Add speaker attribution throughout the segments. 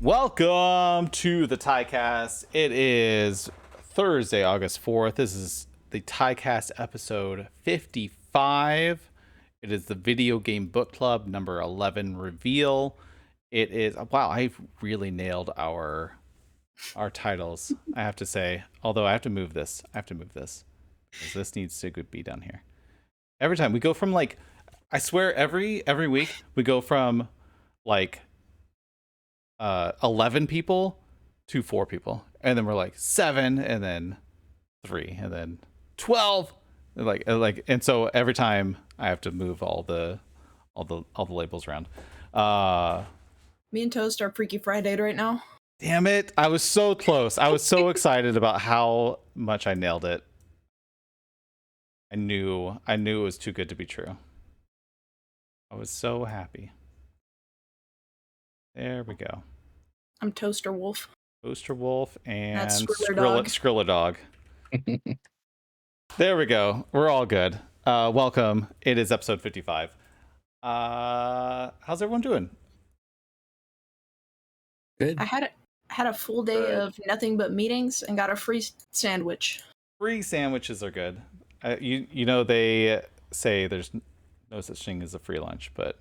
Speaker 1: Welcome to the TYCAST. It is Thursday, August 4th. This is the TYCAST episode 55. It is the Video Game Book Club number 11 reveal. It is, wow, I really nailed our titles, I have to say. Although I have to move this. Because this needs to be down here. Every time we go from like, I swear every week we go from like 11 people to 4 people, and then we're like 7, and then 3, and then 12, and so every time I have to move all the labels around.
Speaker 2: Me and Toast are Freaky Friday right now.
Speaker 1: Damn it, I was so close. I was so excited about how much I nailed it. I knew it was too good to be true. I was so happy. There we go.
Speaker 2: I'm Toaster Wolf.
Speaker 1: Toaster Wolf and
Speaker 2: That's Skrilla
Speaker 1: Dog. There we go. We're all good. Welcome. It is episode 55. How's everyone doing?
Speaker 3: Good.
Speaker 2: I had a full day of nothing but meetings and got a free sandwich.
Speaker 1: Free sandwiches are good. You know they say there's no such thing as a free lunch, but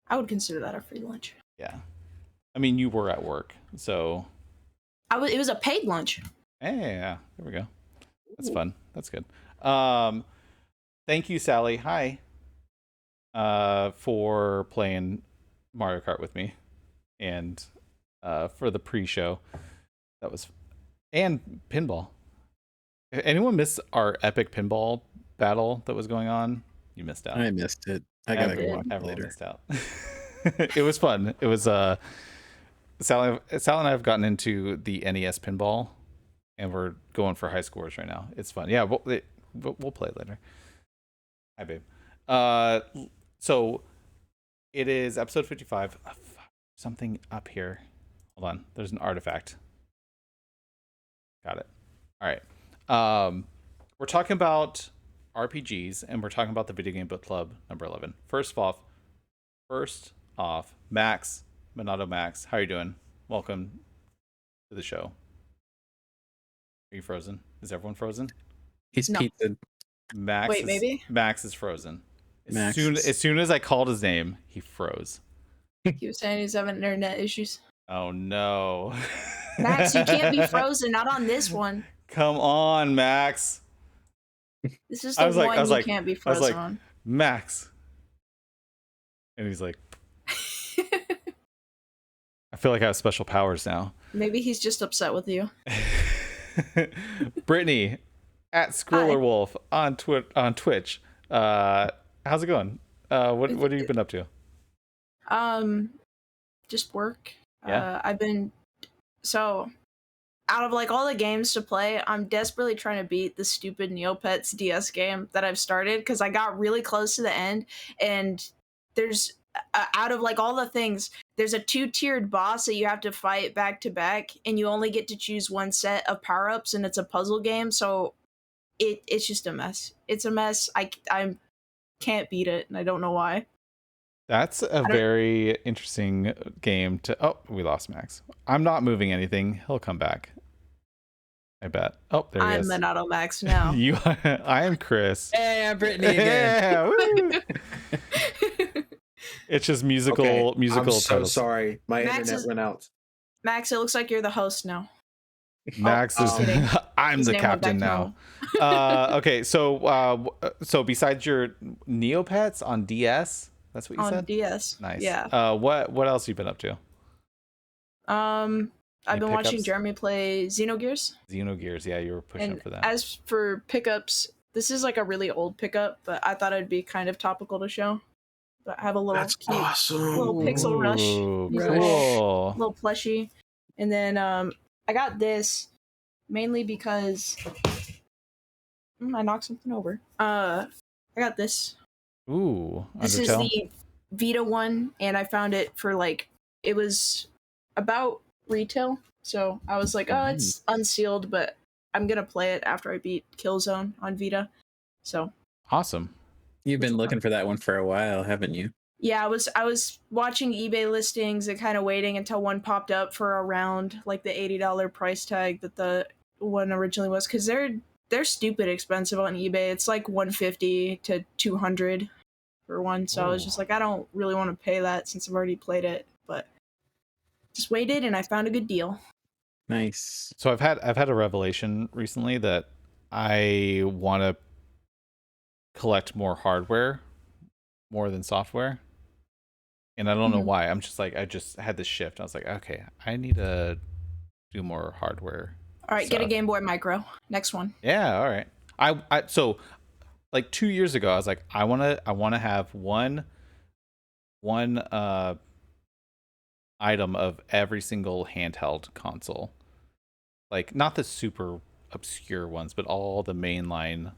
Speaker 2: I would consider that a free lunch.
Speaker 1: Yeah. I mean, you were at work, so
Speaker 2: it was a paid lunch.
Speaker 1: Yeah, there we go. That's fun. That's good. Thank you, Sally. Hi. For playing Mario Kart with me, and for the pre-show. That was, and pinball. Anyone miss our epic pinball battle that was going on? You missed out.
Speaker 3: I missed it. I gotta go watch it
Speaker 1: Everyone
Speaker 3: later.
Speaker 1: missed out. It was fun. It was Sally and I have gotten into the NES pinball, and we're going for high scores right now. It's fun. Yeah, we'll play it later. Hi, babe. So it is episode 55. Something up here. Hold on. There's an artifact. Got it. All right. We're talking about RPGs, and we're talking about the Video Game Book Club number 11. First off, Max, Minato Max, how are you doing? Welcome to the show. Are you frozen? Is everyone frozen?
Speaker 3: He's pizza.
Speaker 1: Max is frozen.
Speaker 3: Max
Speaker 1: As soon as I called his name, he froze.
Speaker 2: He was saying he's having internet issues.
Speaker 1: Oh no.
Speaker 2: Max, you can't be frozen, not on this one.
Speaker 1: Come on, Max.
Speaker 2: This is the one you can't be frozen on.
Speaker 1: Max. And he's like, I feel like I have special powers now.
Speaker 2: Maybe he's just upset with you.
Speaker 1: Brittany at Scrollerwolf on Twitch. How's it going? What have you been up to?
Speaker 2: Just work.
Speaker 1: Yeah.
Speaker 2: Out of like all the games to play, I'm desperately trying to beat the stupid Neopets DS game that I've started, because I got really close to the end, and there's out of like all the things, there's a 2-tiered boss that you have to fight back to back, and you only get to choose one set of power-ups, and it's a puzzle game, so it's just a mess. It's a mess. I can't beat it, and I don't know why.
Speaker 1: That's a very interesting game to... Oh, we lost Max. I'm not moving anything. He'll come back, I bet. Oh, there he is.
Speaker 2: I'm Minato Max now.
Speaker 1: I am Chris.
Speaker 3: Hey, I'm Brittany again.
Speaker 1: Yeah, it's just musical.
Speaker 4: I'm so
Speaker 1: titles.
Speaker 4: sorry. My internet went out.
Speaker 2: Max, it looks like you're the host now.
Speaker 1: Max is... I'm
Speaker 2: His
Speaker 1: the
Speaker 2: name
Speaker 1: captain
Speaker 2: went
Speaker 1: now. Okay, so besides your Neopets on DS... That's what you said?
Speaker 2: On DS.
Speaker 1: Nice.
Speaker 2: Yeah.
Speaker 1: What else have you been up to?
Speaker 2: I've been watching Jeremy play Xenogears.
Speaker 1: Xenogears, yeah, you were pushing up for that.
Speaker 2: As for pickups, this is like a really old pickup, but I thought it'd be kind of topical to show. But I have a little little Pixel Rush.
Speaker 1: Ooh,
Speaker 2: He's
Speaker 1: cool.
Speaker 2: a little plushie. And then I got this mainly because I knocked something over. I got this.
Speaker 1: Ooh,
Speaker 2: this is the Vita one, and I found it for like, it was about retail, So I was like, oh, it's unsealed, but I'm gonna play it after I beat Killzone on Vita. So
Speaker 1: awesome.
Speaker 3: You've been looking for that one for a while, haven't you?
Speaker 2: Yeah, I was watching eBay listings and kind of waiting until one popped up for around like the $80 price tag that the one originally was, because they're stupid expensive on eBay. It's like 150 to 200 for one. So I was just like, I don't really want to pay that since I've already played it, but just waited and I found a good deal.
Speaker 3: Nice.
Speaker 1: So I've had a revelation recently that I want to collect more hardware more than software. And I don't know why. I'm just like, I just had this shift. I was like, okay, I need to do more hardware.
Speaker 2: All right,
Speaker 1: stuff.
Speaker 2: get a Game Boy Micro. Next one.
Speaker 1: Yeah, all right. I so like 2 years ago, I was like, I wanna have one item of every single handheld console. Like not the super obscure ones, but all the mainline.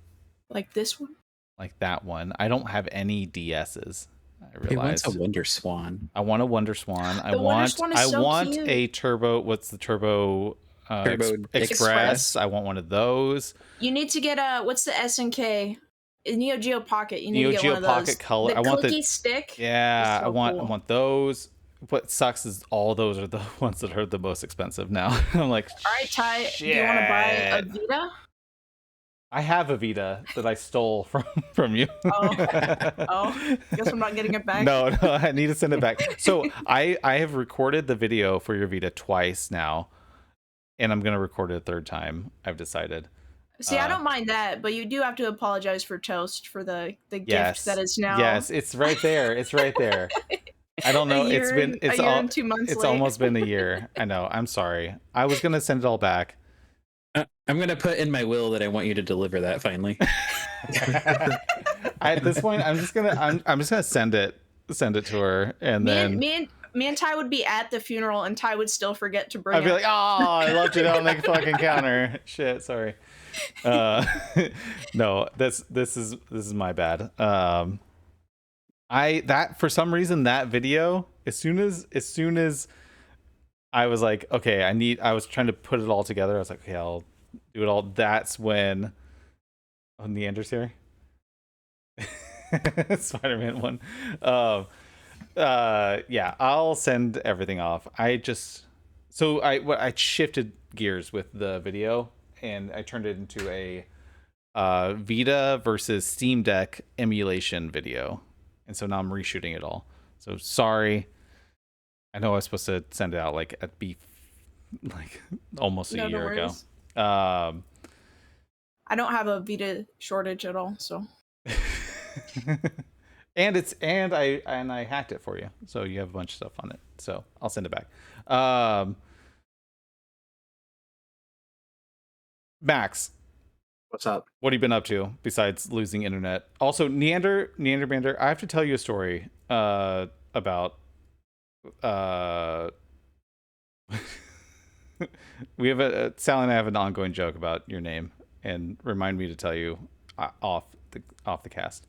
Speaker 2: Like this one?
Speaker 1: Like that one. I don't have any DSs. I realized.
Speaker 3: He wants a Wonder Swan.
Speaker 1: I want a Wonder Swan.
Speaker 2: The Wonder Swan is so
Speaker 1: want
Speaker 2: cute.
Speaker 1: a turbo. What's the turbo?
Speaker 3: Turbo
Speaker 1: Express. I want one of those.
Speaker 2: You need to get what's the SNK? Neo Geo Pocket. You need
Speaker 1: Neo
Speaker 2: to get
Speaker 1: Geo
Speaker 2: one of those.
Speaker 1: Pocket Color.
Speaker 2: The
Speaker 1: I want
Speaker 2: clicky
Speaker 1: the
Speaker 2: stick.
Speaker 1: Yeah,
Speaker 2: so
Speaker 1: I want
Speaker 2: cool.
Speaker 1: those. What sucks is all those are the ones that are the most expensive now. I'm like,
Speaker 2: all right, Ty,
Speaker 1: shit.
Speaker 2: do you want to buy a Vita?
Speaker 1: I have a Vita that I stole from you.
Speaker 2: Oh, guess I'm not getting it back.
Speaker 1: No, I need to send it back. So I have recorded the video for your Vita twice now, and I'm gonna record it a third time. I've decided.
Speaker 2: See, I don't mind that, but you do have to apologize for Toast for the
Speaker 1: Yes,
Speaker 2: gift that is now.
Speaker 1: Yes, it's right there. It's right there. I don't know. It's been
Speaker 2: a year and 2 months.
Speaker 1: It's
Speaker 2: late.
Speaker 1: almost been a year. I know. I'm sorry. I was gonna send it all back.
Speaker 3: I'm gonna put in my will that I want you to deliver that finally.
Speaker 1: At this point, I'm just gonna send it to her, and then
Speaker 2: me and Ty would be at the funeral, and Ty would still forget to bring.
Speaker 1: I'd be like, "Oh, I left it on the fucking counter." Shit, sorry. No, this is my bad. That for some reason that video, as soon as I was like, okay, I was trying to put it all together. I was like, okay, I'll do it all. That's when Neander's here. Spider-Man 1. Yeah, I'll send everything off. I shifted gears with the video and I turned it into a Vita versus Steam Deck emulation video. And so now I'm reshooting it all. So sorry. I know I was supposed to send it out like almost a year ago.
Speaker 2: I don't have a Vita shortage at all, so.
Speaker 1: and I hacked it for you, so you have a bunch of stuff on it. So I'll send it back. Max,
Speaker 4: what's up?
Speaker 1: What have you been up to besides losing internet? Also, Neander Bander, I have to tell you a story about we have Sally and I have an ongoing joke about your name, and remind me to tell you off the cast.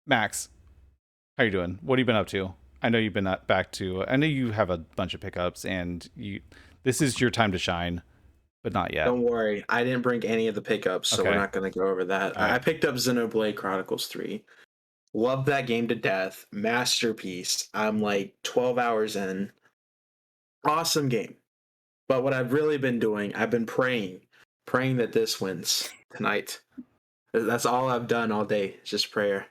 Speaker 1: Max, how you doing? What have you been up to? I know you've been back to. I know you have a bunch of pickups, and this is your time to shine, but not yet.
Speaker 4: Don't worry, I didn't bring any of the pickups, so we're not going to go over that. Right. I picked up Xenoblade Chronicles 3. Love that game to death. Masterpiece. I'm like 12 hours in. Awesome game. But what I've really been doing, I've been praying that this wins tonight. That's all I've done all day, just prayer.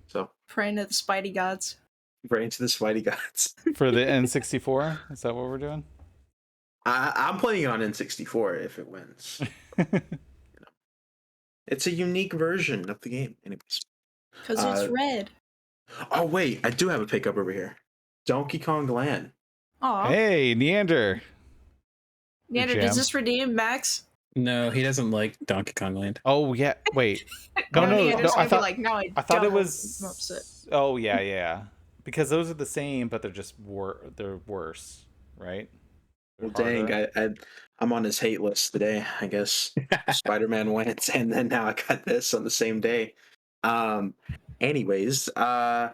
Speaker 4: So
Speaker 2: praying to the Spidey gods.
Speaker 4: Praying to the Spidey gods.
Speaker 1: For the N64? Is that what we're doing?
Speaker 4: I'm playing it on N64 if it wins. It's a unique version of the game, anyways.
Speaker 2: Because it's red.
Speaker 4: Oh wait, I do have a pickup over here. Donkey Kong Land.
Speaker 2: Aw.
Speaker 1: Hey, Neander.
Speaker 2: Neander, does this redeem Max?
Speaker 3: No, he doesn't like Donkey Kong Land.
Speaker 1: Oh yeah, wait. No, I thought it was. Oh yeah. Because those are the same, but they're just they're worse, right?
Speaker 4: Well, dang, I'm on his hate list today. I guess Spider-Man went, and then now I got this on the same day. Anyways, I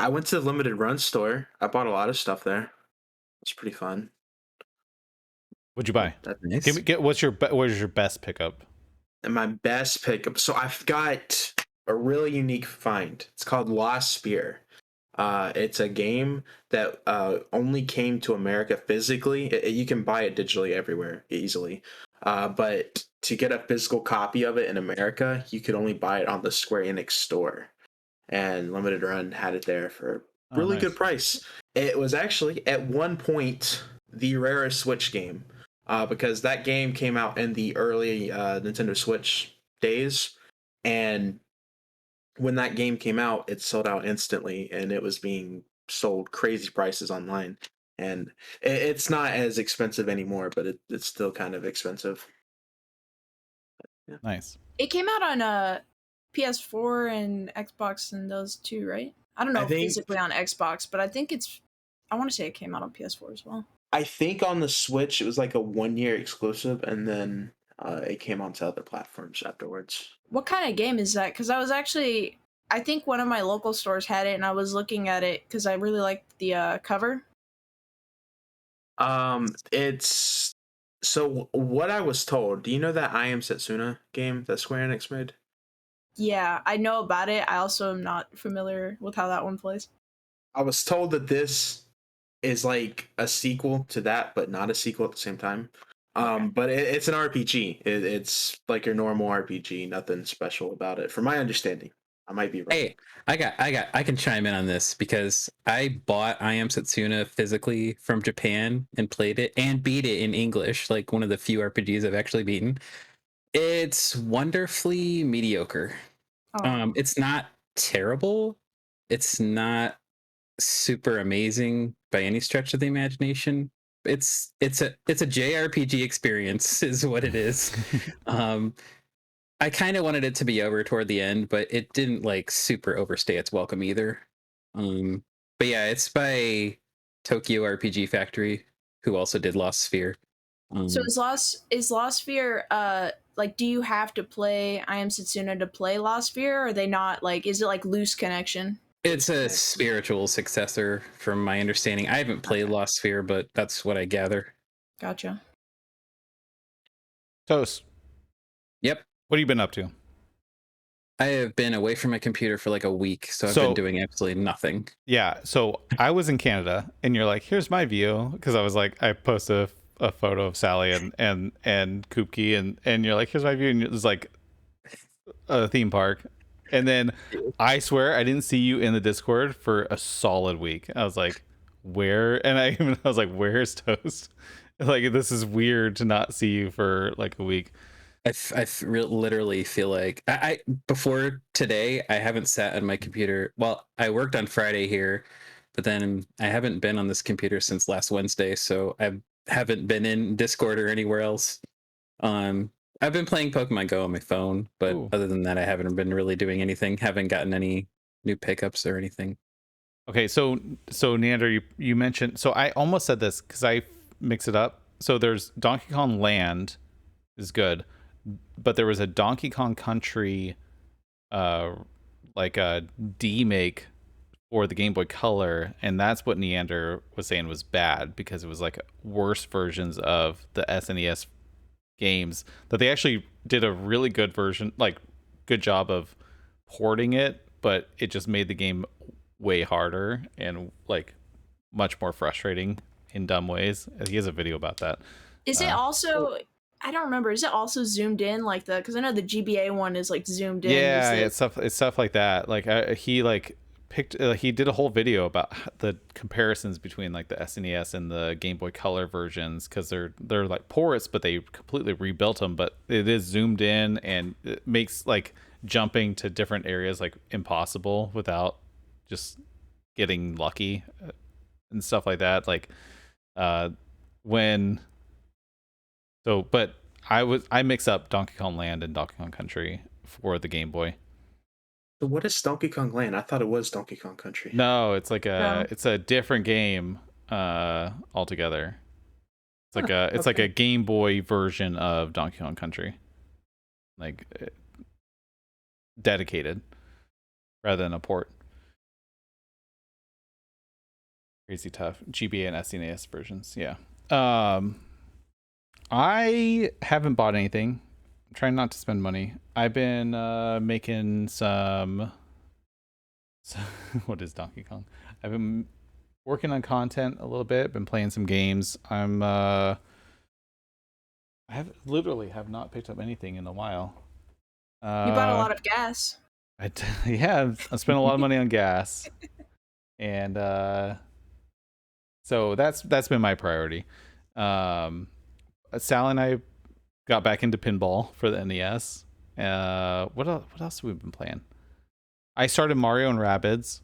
Speaker 4: went to the limited run store. I bought a lot of stuff there. It's pretty fun.
Speaker 1: What'd you buy?
Speaker 3: Nice.
Speaker 1: What's your best pickup?
Speaker 4: And my best pickup. So I've got a really unique find. It's called Lost Sphere. It's a game that only came to America physically. You can buy it digitally everywhere easily. But to get a physical copy of it in America, you could only buy it on the Square Enix store. And Limited Run had it there for a really good price. It was actually at one point the rarest Switch game, because that game came out in the early Nintendo Switch days, and when that game came out, it sold out instantly, and it was being sold crazy prices online. And it's not as expensive anymore, but it's still kind of expensive. Yeah.
Speaker 1: Nice.
Speaker 2: It came out on PS4 and Xbox and those two, right? I don't know physically on Xbox, but I think I want to say it came out on PS4 as well.
Speaker 4: I think on the Switch it was like a 1-year exclusive, and then it came onto other platforms afterwards.
Speaker 2: What kind of game is that? Because I think one of my local stores had it, and I was looking at it because I really liked the cover.
Speaker 4: It's so what I was told. Do you know that I Am Setsuna game that Square Enix made?
Speaker 2: Yeah, I know about it. I also am not familiar with how that one plays.
Speaker 4: I was told that this is like a sequel to that, but not a sequel at the same time.
Speaker 2: Okay.
Speaker 4: But it's an RPG. It's like your normal RPG. Nothing special about it, from my understanding. I might be wrong.
Speaker 3: Hey, I can chime in on this because I bought I Am Setsuna physically from Japan and played it and beat it in English, like one of the few RPGs I've actually beaten. It's wonderfully mediocre.
Speaker 2: Oh.
Speaker 3: It's not terrible. It's not super amazing by any stretch of the imagination. It's a JRPG experience is what it is. I kind of wanted it to be over toward the end, but it didn't like super overstay its welcome either. But yeah, it's by Tokyo RPG Factory, who also did Lost Sphere.
Speaker 2: So is Lost Sphere like, do you have to play I Am Setsuna to play Lost Sphere, or are they not, like, is it like loose connection?
Speaker 3: It's a spiritual successor, from my understanding. I haven't played Lost Sphere, but that's what I gather.
Speaker 2: Gotcha.
Speaker 1: Toast.
Speaker 3: Yep.
Speaker 1: What have you been up to?
Speaker 3: I have been away from my computer for like a week, so I've been doing absolutely nothing.
Speaker 1: Yeah, so I was in Canada, and you're like, "Here's my view," because I was like, I posted a photo of Sally and Koopke, and you're like, "Here's my view," and it was like a theme park, and then I swear I didn't see you in the Discord for a solid week. I was like, "Where?" And I was like, "Where's Toast?" Like, this is weird to not see you for like a week.
Speaker 3: Literally feel like I before today I haven't sat on my computer. Well, I worked on Friday here, but then I haven't been on this computer since last Wednesday, so I haven't been in Discord or anywhere else. I've been playing Pokemon Go on my phone, but
Speaker 1: Ooh.
Speaker 3: other than that, I haven't been really doing anything. Haven't gotten any new pickups or anything.
Speaker 1: Okay, so Neander, you mentioned, so I almost said this because I mix it up. So there's Donkey Kong Land is good, but there was a Donkey Kong Country like a demake for the Game Boy Color, and that's what Neander was saying was bad, because it was like worse versions of the SNES games, that they actually did a really good version, like good job of porting it, but it just made the game way harder and like much more frustrating in dumb ways. He has a video about that.
Speaker 2: Is it also, I don't remember, is it also zoomed in like the, because I know the GBA one is like zoomed in.
Speaker 1: Yeah, it's stuff like that. Like he like picked he did a whole video about the comparisons between like the SNES and the Game Boy Color versions, because they're like ports, but they completely rebuilt them, but it is zoomed in, and it makes like jumping to different areas like impossible without just getting lucky and stuff like that. Like when so but I mix up Donkey Kong Land and Donkey Kong Country for the Game Boy.
Speaker 4: So what is Donkey Kong Land? I thought it was Donkey Kong Country.
Speaker 1: No, it's like it's a different game altogether. It's like like a Game Boy version of Donkey Kong Country. Like dedicated rather than a port. crazy tough. GBA and SNES versions. Yeah. I haven't bought anything. I'm trying not to spend money. I've been making some what is Donkey Kong? I've been working on content a little bit, been playing some games. I have not picked up anything in a while.
Speaker 2: You bought a lot of gas.
Speaker 1: Yeah, I spent a lot of money on gas. And so that's been my priority. Sal and I got back into pinball for the NES. What else have we been playing? I started Mario and Rabbids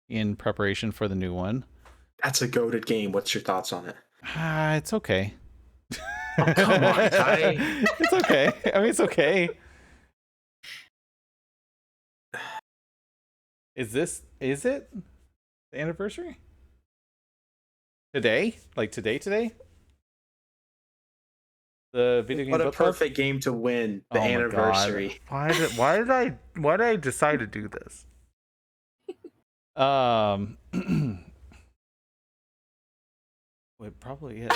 Speaker 1: in preparation for the new one.
Speaker 4: That's a goated game. What's your thoughts on it?
Speaker 1: It's okay.
Speaker 4: Oh, come on, Ty.
Speaker 1: It's okay. I mean, it's okay. Is it the anniversary? Today? Like today? The video game.
Speaker 4: What a perfect game to win the anniversary.
Speaker 1: Why did I decide to do this? It probably is. The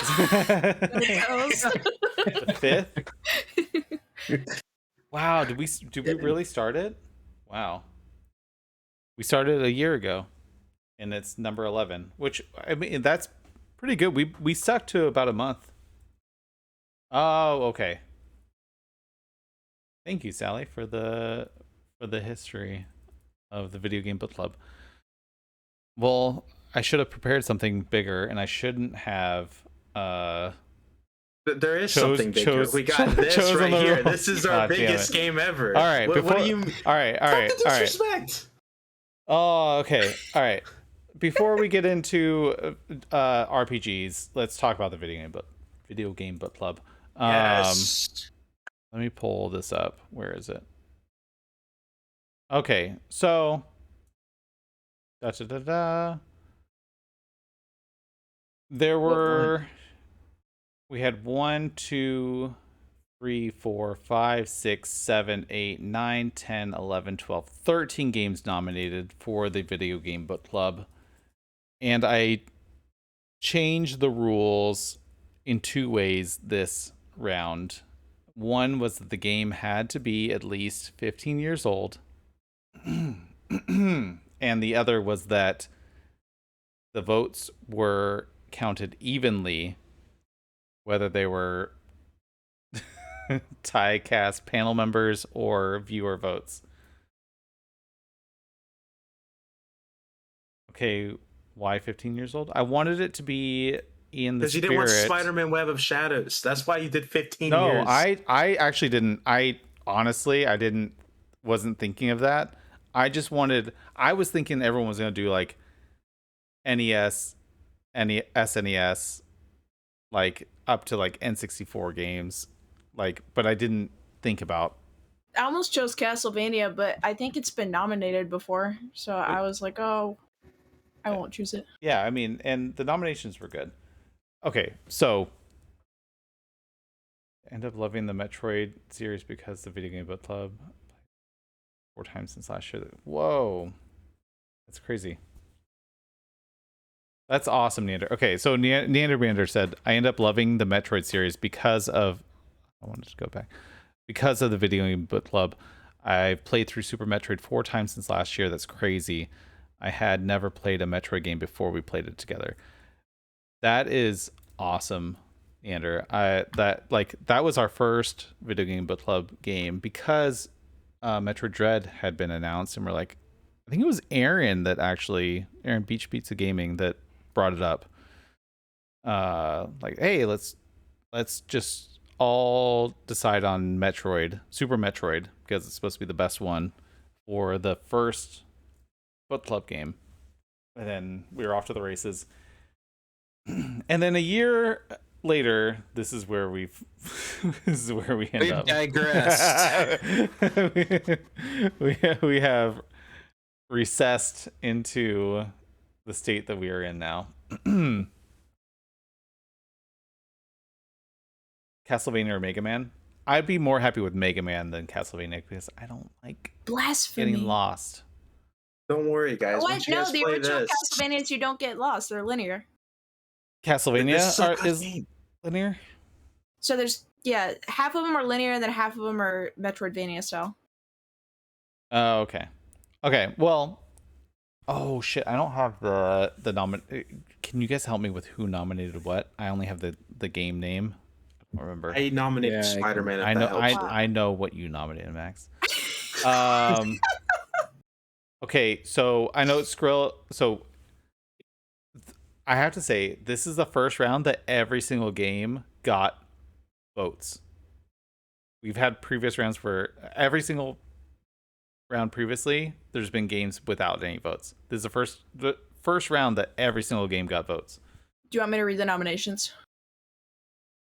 Speaker 1: 5th? Wow, did we really start it? Wow. We started a year ago, and it's number 11, which, I mean, that's pretty good. We stuck to about a month. Oh, okay. Thank you, Sally, for the history of the Video Game Book Club. Well, I should have prepared something bigger, and I shouldn't have.
Speaker 4: There is something bigger. We got this right here. This is our biggest game ever.
Speaker 1: All right.
Speaker 4: What do you?
Speaker 1: All right.
Speaker 4: Disrespect.
Speaker 1: Oh, okay. All right. Before we get into RPGs, let's talk about the Video Game Book Club.
Speaker 4: Yes.
Speaker 1: Let me pull this up. Where is it? Okay, so there were we had 1, 2, 3, 4, 5, 6, 7, 8, 9, 10, 11, 12, 13 games nominated for the Video Game Book Club. And I changed the rules in 2 ways this round. One was that the game had to be at least 15 years old. And the other was that the votes were counted evenly, whether they were TYCAST panel members or viewer votes. Okay, why 15 years old? I wanted it to be in the spirit. Because you didn't want
Speaker 4: Spider-Man Web of Shadows. That's why you did 15 years.
Speaker 1: No, I actually didn't. I wasn't thinking of that. I was thinking everyone was going to do like NES, SNES, like up to like N64 games. Like, but I didn't think about.
Speaker 2: I almost chose Castlevania, but I think it's been nominated before. So I was like, oh, I won't choose it.
Speaker 1: Yeah, I mean, and the nominations were good. Okay, so I end up loving the Metroid series because the Video Game Book Club 4 times since last year. Whoa, that's crazy. That's awesome, Neander. Okay, so Neanderbander said, I end up loving the Metroid series because of... I wanted to go back. Because of the Video Game Book Club. I've played through Super Metroid 4 times since last year. That's crazy. I had never played a Metroid game before we played it together. That is awesome, Neander. That was our first Video Game Book Club game because Metroid Dread had been announced, and we're like, I think it was Aaron Beach Pizza Gaming that brought it up. Like, hey, let's just all decide on Super Metroid, because it's supposed to be the best one for the first book club game. And then we were off to the races. And then a year later, this is where we end up.
Speaker 3: Digressed.
Speaker 1: we have recessed into the state that we are in now. Castlevania or Mega Man? I'd be more happy with Mega Man than Castlevania because I don't like
Speaker 2: blasphemy
Speaker 1: getting lost.
Speaker 4: Don't worry, guys.
Speaker 2: What?
Speaker 4: Once you
Speaker 2: No,
Speaker 4: guys
Speaker 2: the
Speaker 4: play
Speaker 2: original
Speaker 4: this,
Speaker 2: Castlevanias, you don't get lost. They're linear.
Speaker 4: this
Speaker 1: Castlevania
Speaker 4: is a good
Speaker 1: is
Speaker 4: game.
Speaker 1: linear.
Speaker 2: So there's, yeah, half of them are linear and then half of them are Metroidvania style.
Speaker 1: Oh, okay. Okay. Well. Oh shit! I don't have the Can you guys help me with who nominated what? I only have the game name. I don't remember.
Speaker 4: I nominated
Speaker 3: Yeah, I can-
Speaker 4: Spider-Man. If
Speaker 1: I know.
Speaker 4: that helps.
Speaker 1: I know what you nominated, Max. Um. Okay, so I know Skrill. So I have to say, this is the first round that every single game got votes. We've had previous rounds for every single round previously. There's been games without any votes. This is the first round that every single game got votes.
Speaker 2: Do you want me to read the nominations?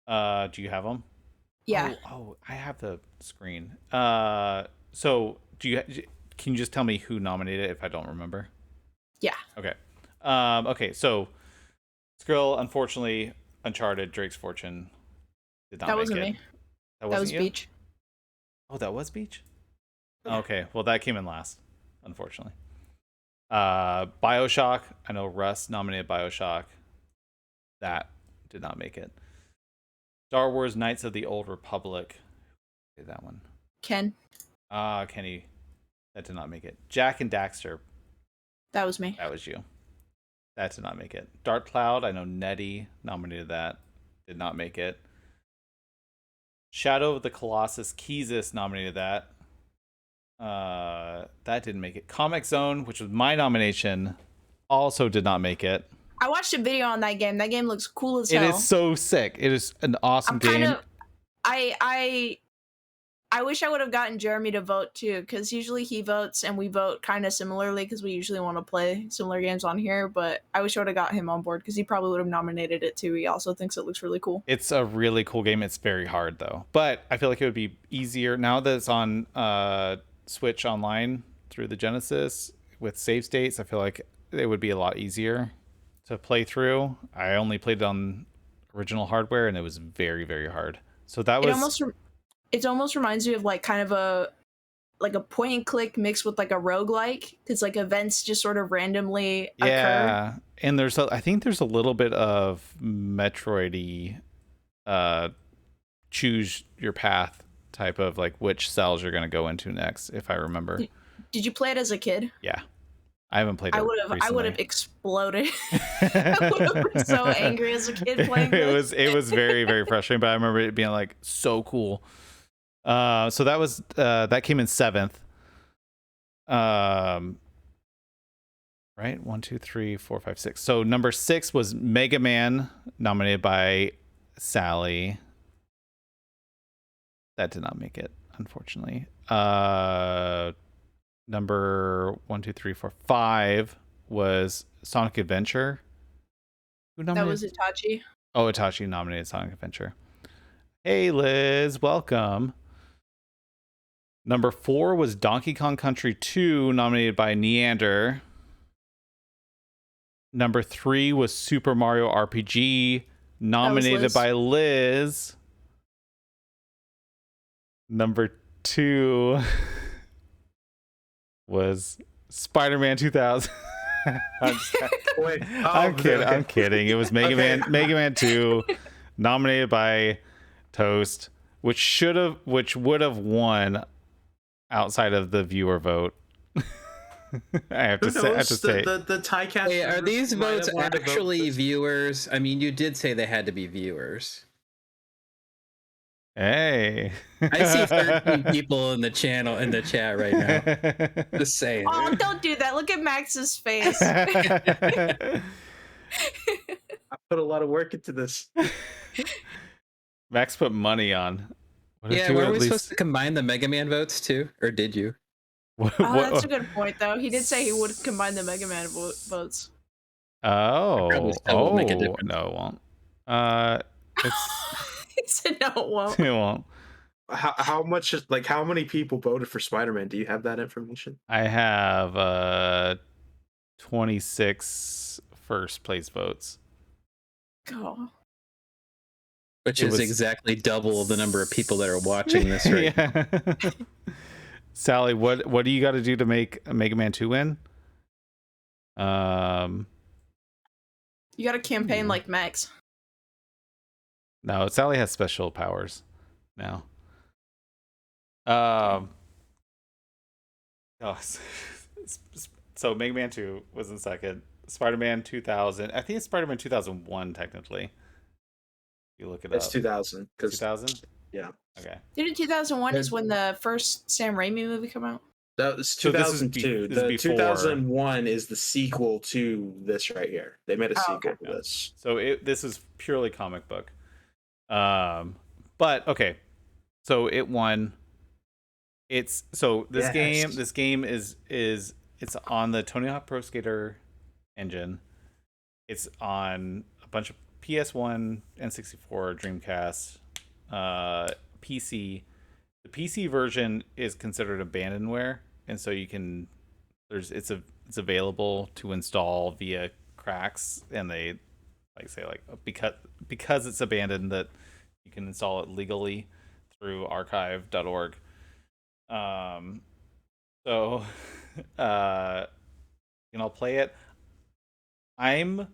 Speaker 1: Do you have them?
Speaker 2: Yeah.
Speaker 1: Oh, I have the screen. So can you just tell me who nominated it if I don't remember?
Speaker 2: Yeah.
Speaker 1: Okay. Okay, so Skrill, unfortunately, Uncharted, Drake's Fortune did not
Speaker 2: That
Speaker 1: make
Speaker 2: wasn't
Speaker 1: it.
Speaker 2: me.
Speaker 1: That
Speaker 2: That
Speaker 1: wasn't
Speaker 2: was
Speaker 1: you?
Speaker 2: Beach.
Speaker 1: Oh, that was Beach?
Speaker 2: Yeah.
Speaker 1: Okay, well that came in last, unfortunately. BioShock, I know Russ nominated BioShock. That did not make it. Star Wars Knights of the Old Republic. Okay, that one.
Speaker 2: Ken.
Speaker 1: Kenny. That did not make it. Jack and Daxter.
Speaker 2: That was me.
Speaker 1: That was you. That did not make it. Dark Cloud, I know Nettie nominated that. Did not make it. Shadow of the Colossus, Keezus nominated that. That didn't make it. Comic Zone, which was my nomination, also did not make it.
Speaker 2: I watched a video on that game. That game looks cool as hell.
Speaker 1: It is so sick. It is an awesome
Speaker 2: I'm
Speaker 1: game.
Speaker 2: kind of, I wish I would have gotten Jeremy to vote too, because usually he votes and we vote kind of similarly because we usually want to play similar games on here. But I wish I would have got him on board because he probably would have nominated it too. He also thinks it looks really cool.
Speaker 1: It's a really cool game. It's very hard though, but I feel like it would be easier now that it's on Switch online through the Genesis with save states. I feel like it would be a lot easier to play through. I only played it on original hardware and it was very, very hard. So that was
Speaker 2: it almost reminds me of like kind of a point and click mixed with like a roguelike, because like events just sort of randomly occur.
Speaker 1: And I think there's a little bit of Metroid-y choose your path type of like which cells you're going to go into next, if I remember.
Speaker 2: Did you play it as a kid?
Speaker 1: Yeah. I haven't played it.
Speaker 2: I would have exploded. I would have been so angry as a kid playing this.
Speaker 1: It was very, very frustrating, but I remember it being like so cool. So that was that came in 7th. Right? 1, 2, 3, 4, 5, 6. So number 6 was Mega Man, nominated by Sally. That did not make it, unfortunately. Number 1, 2, 3, 4, 5 was Sonic Adventure. Who nominated?
Speaker 2: That was Itachi.
Speaker 1: Oh, Itachi nominated Sonic Adventure. Hey, Liz, welcome. Number 4 was Donkey Kong Country 2, nominated by Neander. Number 3 was Super Mario RPG, nominated by Liz. Number 2 was Spider-Man 2000. I'm kidding. It was Mega Man 2, nominated by Toast, which would have won outside of the viewer vote. I have to say.
Speaker 4: The TYCAST.
Speaker 3: Hey, are these votes actually
Speaker 4: vote
Speaker 3: viewers? I mean, you did say they had to be viewers.
Speaker 1: Hey,
Speaker 3: I see 13 people in the chat right now. Just saying.
Speaker 2: Oh, don't do that. Look at Max's face.
Speaker 4: I put a lot of work into this.
Speaker 1: Max put money on.
Speaker 3: Yeah, were we supposed to combine the Mega Man votes too, or did you?
Speaker 2: That's a good point, though. He did say he would combine the Mega Man votes.
Speaker 1: Oh,
Speaker 3: make a difference.
Speaker 1: No, it won't. It's.
Speaker 2: He said no, it won't.
Speaker 1: It won't.
Speaker 4: How much? Like, how many people voted for Spider-Man? Do you have that information?
Speaker 1: I have 26 first place votes.
Speaker 2: Oh.
Speaker 3: Which is exactly double the number of people that are watching this now.
Speaker 1: Sally, what do you got to do to make Mega Man 2 win?
Speaker 2: You got a campaign like Max.
Speaker 1: No, Sally has special powers now. Oh, so Mega Man 2 was in second. Spider-Man 2000. I think it's Spider-Man 2001 technically. You look it
Speaker 4: It's
Speaker 1: up.
Speaker 4: 2000.
Speaker 1: 2000?
Speaker 4: Yeah.
Speaker 1: Okay.
Speaker 2: Didn't 2001 is when the first Sam Raimi movie come out?
Speaker 4: That was
Speaker 1: So this is
Speaker 4: 2002.
Speaker 1: this is
Speaker 4: The
Speaker 1: before.
Speaker 4: 2001 is the sequel to this right here. They made a sequel to
Speaker 1: Yeah.
Speaker 4: this.
Speaker 1: So this is purely comic book. But okay. So it won. It's so this game is it's on the Tony Hawk Pro Skater engine. It's on a bunch of PS1, N64, Dreamcast, PC. The PC version is considered abandonware, and so you can it's available to install via cracks, and they say because it's abandoned that you can install it legally through archive.org. So I'll play it. I'm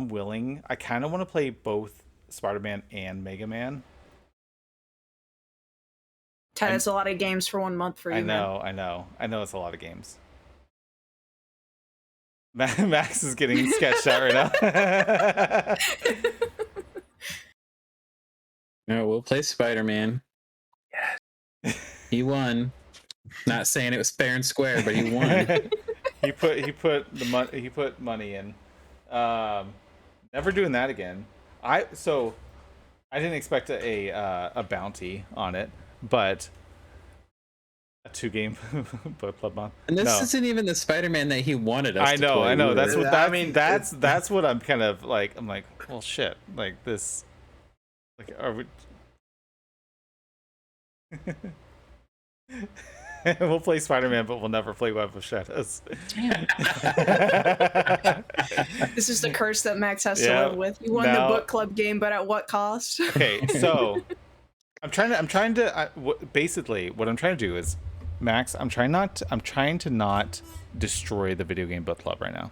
Speaker 1: willing. I kind of want to play both Spider-Man and Mega Man.
Speaker 2: That's a lot of games for 1 month for you.
Speaker 1: I know it's a lot of games. Max is getting sketched out right now.
Speaker 3: No, we'll play Spider-Man.
Speaker 4: Yes.
Speaker 3: He won. Not saying it was fair and square, but he won.
Speaker 1: he put money in. Never doing that again. I didn't expect a bounty on it, but a 2-game book club month.
Speaker 3: And this isn't even the Spider-Man that he wanted us to play.
Speaker 1: I know.
Speaker 3: Either.
Speaker 1: That's what that's what I'm kind of like. I'm like, well, shit. Like this. Like, are we? We'll play Spider-Man, but we'll never play Web of Shadows.
Speaker 3: Damn.
Speaker 2: This is the curse that Max has to live with. You won the book club game, but at what cost?
Speaker 1: Okay, so basically what I'm trying to do is, Max, I'm trying to not destroy the video game book club right now,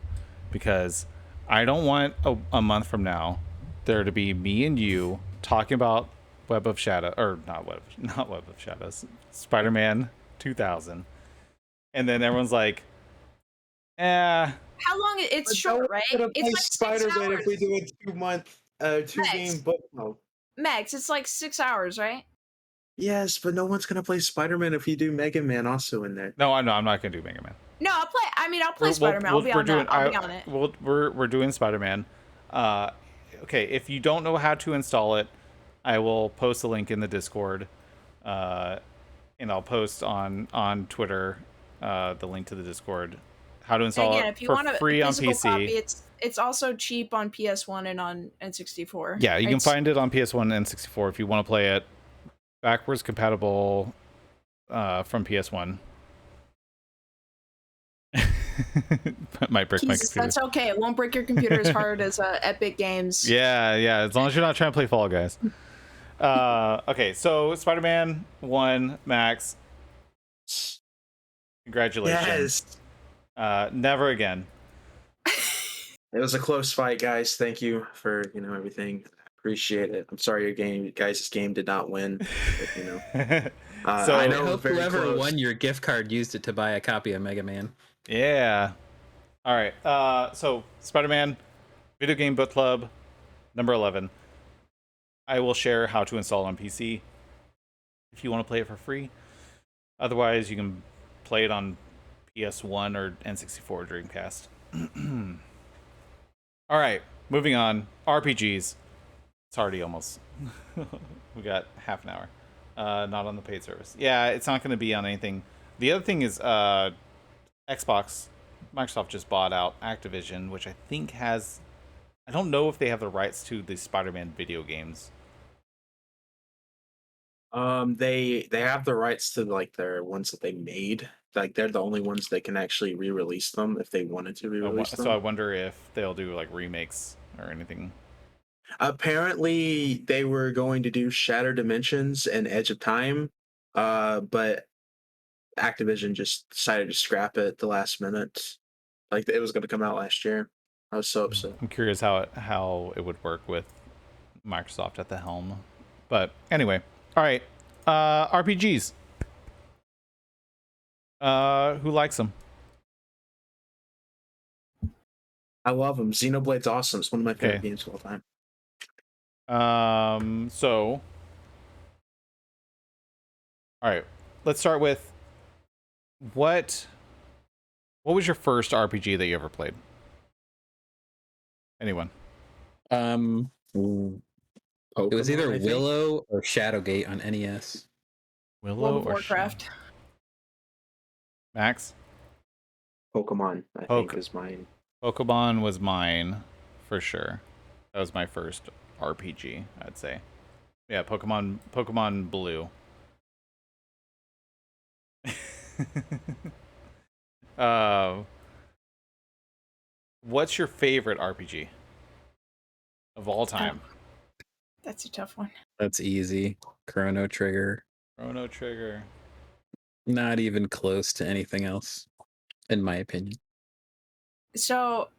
Speaker 1: because I don't want a month from now there to be me and you talking about Web of Shadow, or not Web of Shadows, Spider-Man 2000, and then everyone's like,
Speaker 2: How long? It's short, right?
Speaker 4: It's like Spider-Man if we do a 2-month, 2-game book club.
Speaker 2: Max, it's like 6 hours, right?
Speaker 4: Yes, but no one's gonna play Spider-Man if you do Mega Man also in there.
Speaker 1: No, I'm not gonna do Mega Man.
Speaker 2: No, I'll play Spider-Man. I'll be on it.
Speaker 1: We're doing Spider-Man. Okay, if you don't know how to install it, I will post a link in the Discord, and I'll post on Twitter the link to the Discord, how to install it for free on PC.
Speaker 2: Copy, it's also cheap on PS1 and on N64.
Speaker 1: Yeah, you can find it on PS1 and N64 if you want to play it backwards compatible from PS1. Might break my computer.
Speaker 2: That's okay. It won't break your computer as hard as Epic Games.
Speaker 1: Yeah, as long as you're not trying to play Fall Guys. Okay, so Spider-Man 1, Max. Congratulations. Yes. Never again.
Speaker 4: It was a close fight, guys. Thank you for everything. Appreciate it. I'm sorry your guys' game did not win. But,
Speaker 3: so I hope whoever won your gift card used it to buy a copy of Mega Man.
Speaker 1: Yeah. All right. So Spider-Man Video Game Book Club number 11. I will share how to install on PC if you want to play it for free. Otherwise, you can play it on PS1 or N64 or Dreamcast. All right, moving on. RPGs. It's already almost. We got half an hour. Not on the paid service. Yeah, it's not going to be on anything. The other thing is Xbox. Microsoft just bought out Activision, which I think has. I don't know if they have the rights to the Spider-Man video games.
Speaker 4: They have the rights to like their ones that they made. Like they're the only ones that can actually re-release them if they wanted to re-release them.
Speaker 1: So I wonder if they'll do like remakes or anything.
Speaker 4: Apparently, they were going to do Shattered Dimensions and Edge of Time, but Activision just decided to scrap it at the last minute. Like it was going to come out last year. I was so upset.
Speaker 1: I'm curious how it would work with Microsoft at the helm. But anyway, all right. RPGs. Who likes them?
Speaker 4: I love them. Xenoblade's awesome. It's one of my favorite games of all time.
Speaker 1: So, all right. Let's start with what was your first RPG that you ever played? Anyone?
Speaker 3: It was either
Speaker 4: Pokemon, I think.
Speaker 3: Willow or Shadowgate on NES.
Speaker 1: Willow
Speaker 2: World of
Speaker 1: or
Speaker 2: Warcraft.
Speaker 1: Max?
Speaker 4: Pokemon, I think, is mine.
Speaker 1: Pokemon was mine for sure. That was my first RPG, I'd say. Yeah, Pokemon Blue. What's your favorite RPG of all time?
Speaker 2: That's a tough one.
Speaker 3: That's easy. Chrono Trigger.
Speaker 1: Chrono Trigger.
Speaker 3: Not even close to anything else, in my opinion.
Speaker 2: So,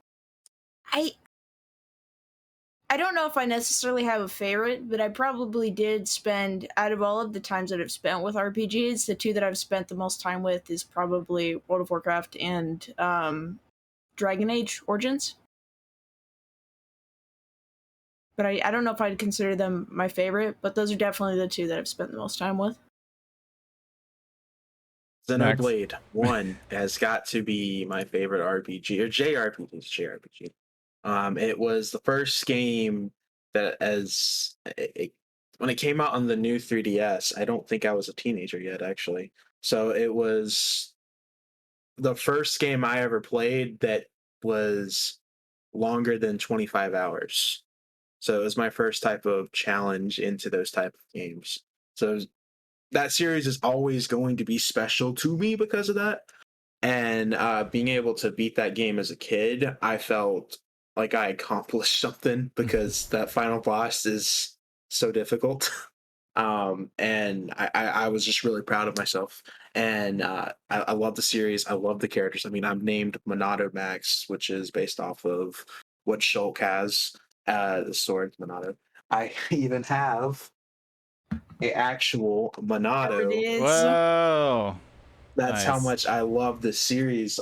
Speaker 2: I don't know if I necessarily have a favorite, but I probably did spend, out of all of the times that I've spent with RPGs, the two that I've spent the most time with is probably World of Warcraft and Dragon Age Origins. But I don't know if I'd consider them my favorite, but those are definitely the two that I've spent the most time with.
Speaker 4: Xenoblade 1 has got to be my favorite RPG, or JRPG. It's JRPG. It was the first game that, when it came out on the new 3DS, I don't think I was a teenager yet, actually. So it was the first game I ever played that was longer than 25 hours. So it was my first type of challenge into those type of games. So that series is always going to be special to me because of that. And being able to beat that game as a kid, I felt like I accomplished something because that final boss is so difficult. And I was just really proud of myself. And I love the series. I love the characters. I mean, I'm named Monado Max, which is based off of what Shulk has, the sword Monado. I even have an actual
Speaker 2: There it
Speaker 4: Monado.
Speaker 2: is.
Speaker 1: Whoa.
Speaker 4: That's how
Speaker 1: Nice.
Speaker 4: much I love this series.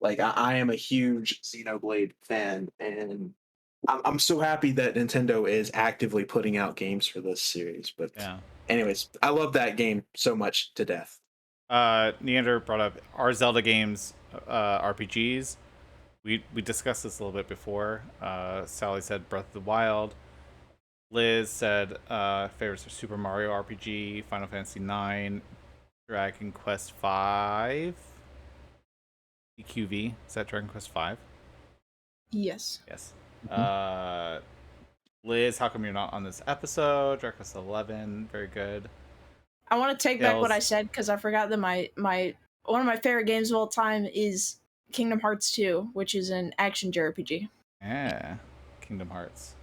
Speaker 4: Like I am a huge Xenoblade fan, and I'm so happy that Nintendo is actively putting out games for this series. But
Speaker 1: Yeah.
Speaker 4: anyways, I love that game so much to death.
Speaker 1: Neander brought up our Zelda games, RPGs. We discussed this a little bit before. Sally said Breath of the Wild. Liz said favorites are Super Mario RPG, Final Fantasy IX, Dragon Quest V. EQV. Is that Dragon Quest V?
Speaker 2: Yes.
Speaker 1: Yes. Liz, how come you're not on this episode? Dragon Quest 11, very good.
Speaker 2: I want to take back what
Speaker 1: Tails.
Speaker 2: I said because I forgot that my one of my favorite games of all time is Kingdom Hearts 2, which is an action JRPG.
Speaker 1: Yeah, Kingdom Hearts.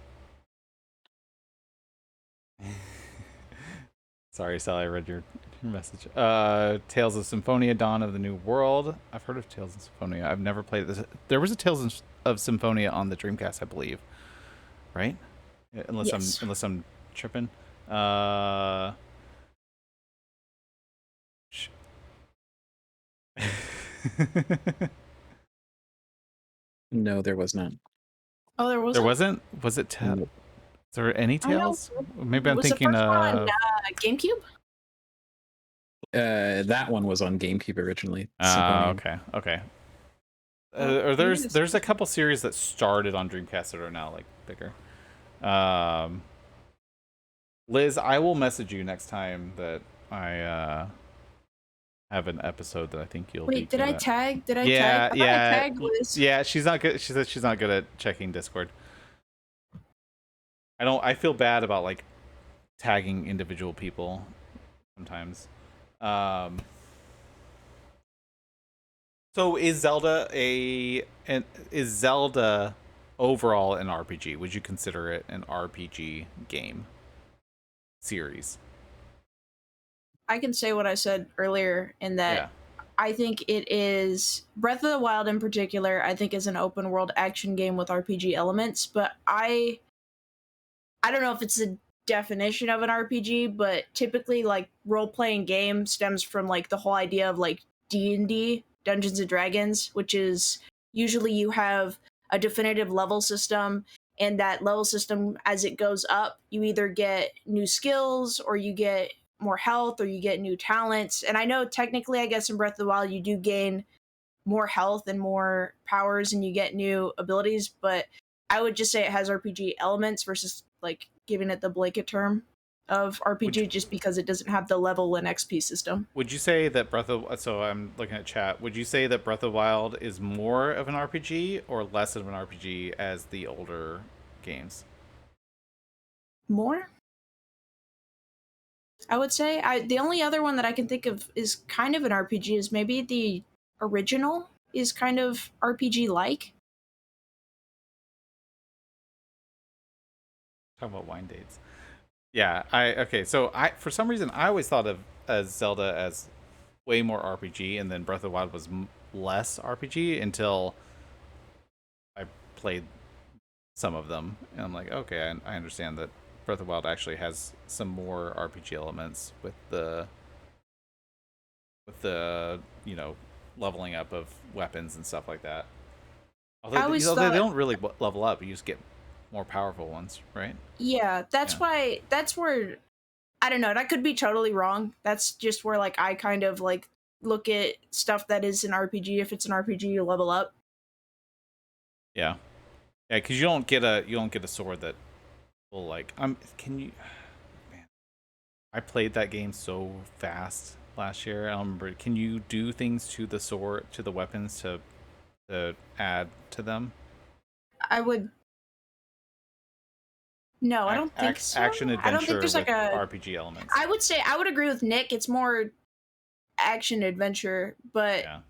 Speaker 1: Sorry, Sally, I read your message. Tales of Symphonia, Dawn of the New World. I've heard of Tales of Symphonia. I've never played this. There was a Tales of Symphonia on the Dreamcast, I believe. Right?
Speaker 2: Yes.
Speaker 1: Unless I'm tripping.
Speaker 3: No, there was not.
Speaker 2: Oh, there was.
Speaker 1: There wasn't? Was it
Speaker 3: Nope.
Speaker 1: Is there any
Speaker 2: I know.
Speaker 1: Tales? Maybe I'm
Speaker 2: Was
Speaker 1: thinking
Speaker 2: the first one on
Speaker 1: of
Speaker 2: GameCube?
Speaker 3: That one was on GameCube originally. Symphonia.
Speaker 1: okay.
Speaker 2: Oh,
Speaker 1: Or there's
Speaker 2: maybe this-
Speaker 1: a couple series that started on Dreamcast that are now like bigger. Liz, I will message you next time that I have an episode that I think you'll be
Speaker 2: Wait, did I
Speaker 1: good at.
Speaker 2: tag? Did I
Speaker 1: Yeah,
Speaker 2: tag? I thought
Speaker 1: yeah,
Speaker 2: I tagged Liz.
Speaker 1: yeah. She's not good. She said she's not good at checking Discord. I feel bad about like tagging individual people sometimes. So is Zelda is Zelda overall an RPG? Would you consider it an RPG game series?
Speaker 2: I can say what I said earlier in that
Speaker 1: Yeah.
Speaker 2: I think it is Breath of the Wild in particular, I think is an open world action game with RPG elements, but I don't know if it's a definition of an RPG, but typically like role-playing game stems from like the whole idea of like D&D, Dungeons and Dragons, which is usually you have a definitive level system, and that level system as it goes up, you either get new skills or you get more health or you get new talents. And I know technically I guess in Breath of the Wild you do gain more health and more powers and you get new abilities, but I would just say it has RPG elements versus like giving it the blanket term of RPG just because it doesn't have the level and XP system.
Speaker 1: Would you say that so I'm looking at chat. Would you say that Breath of the Wild is more of an RPG or less of an RPG as the older games?
Speaker 2: More? I would say the only other one that I can think of is kind of an RPG is maybe the original is kind of RPG like.
Speaker 1: Talking about wine dates. Yeah, so I for some reason I always thought of as Zelda as way more RPG, and then Breath of the Wild was less RPG until I played some of them, and I'm like, okay, I understand that Breath of the Wild actually has some more RPG elements with the leveling up of weapons and stuff like that. Although they don't really level up, you just get more powerful ones, right?
Speaker 2: Yeah, that's why that's where I don't know, that could be totally wrong. That's just where like I kind of like look at stuff that is an RPG. If it's an RPG, you level up.
Speaker 1: Yeah. Yeah, because you don't get a sword that will like can you man. I played that game so fast last year. I don't remember. Can you do things to the sword, to the weapons to add to them?
Speaker 2: I would No, I don't think so.
Speaker 1: Action adventure
Speaker 2: I don't think there's like a
Speaker 1: RPG elements.
Speaker 2: I would say I would agree with Nick. It's more action adventure, but
Speaker 1: Yeah.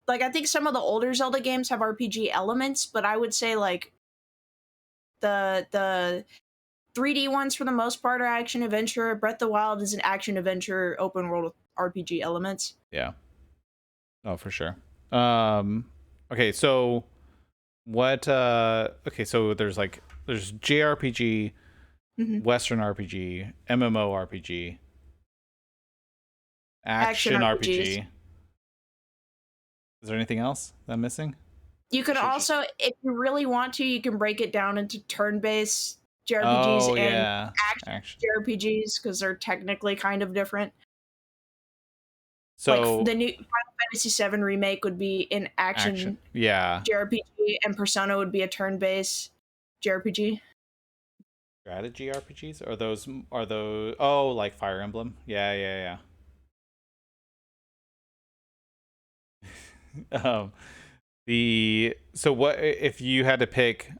Speaker 2: like I think some of the older Zelda games have RPG elements, but I would say like the 3D ones for the most part are action adventure. Breath of the Wild is an action adventure open world with RPG elements.
Speaker 1: Yeah. Oh, for sure. Okay, so what okay, so there's JRPG, Western RPG, MMORPG, action RPG. Is there anything else that I'm missing?
Speaker 2: You can also, if you really want to, you can break it down into turn-based JRPGs and action JRPGs because they're technically kind of different. So like the new Final Fantasy VII remake would be an action JRPG, and Persona would be a turn-based JRPG.
Speaker 1: Strategy RPGs? Are those like Fire Emblem? Yeah. So what if you had to pick,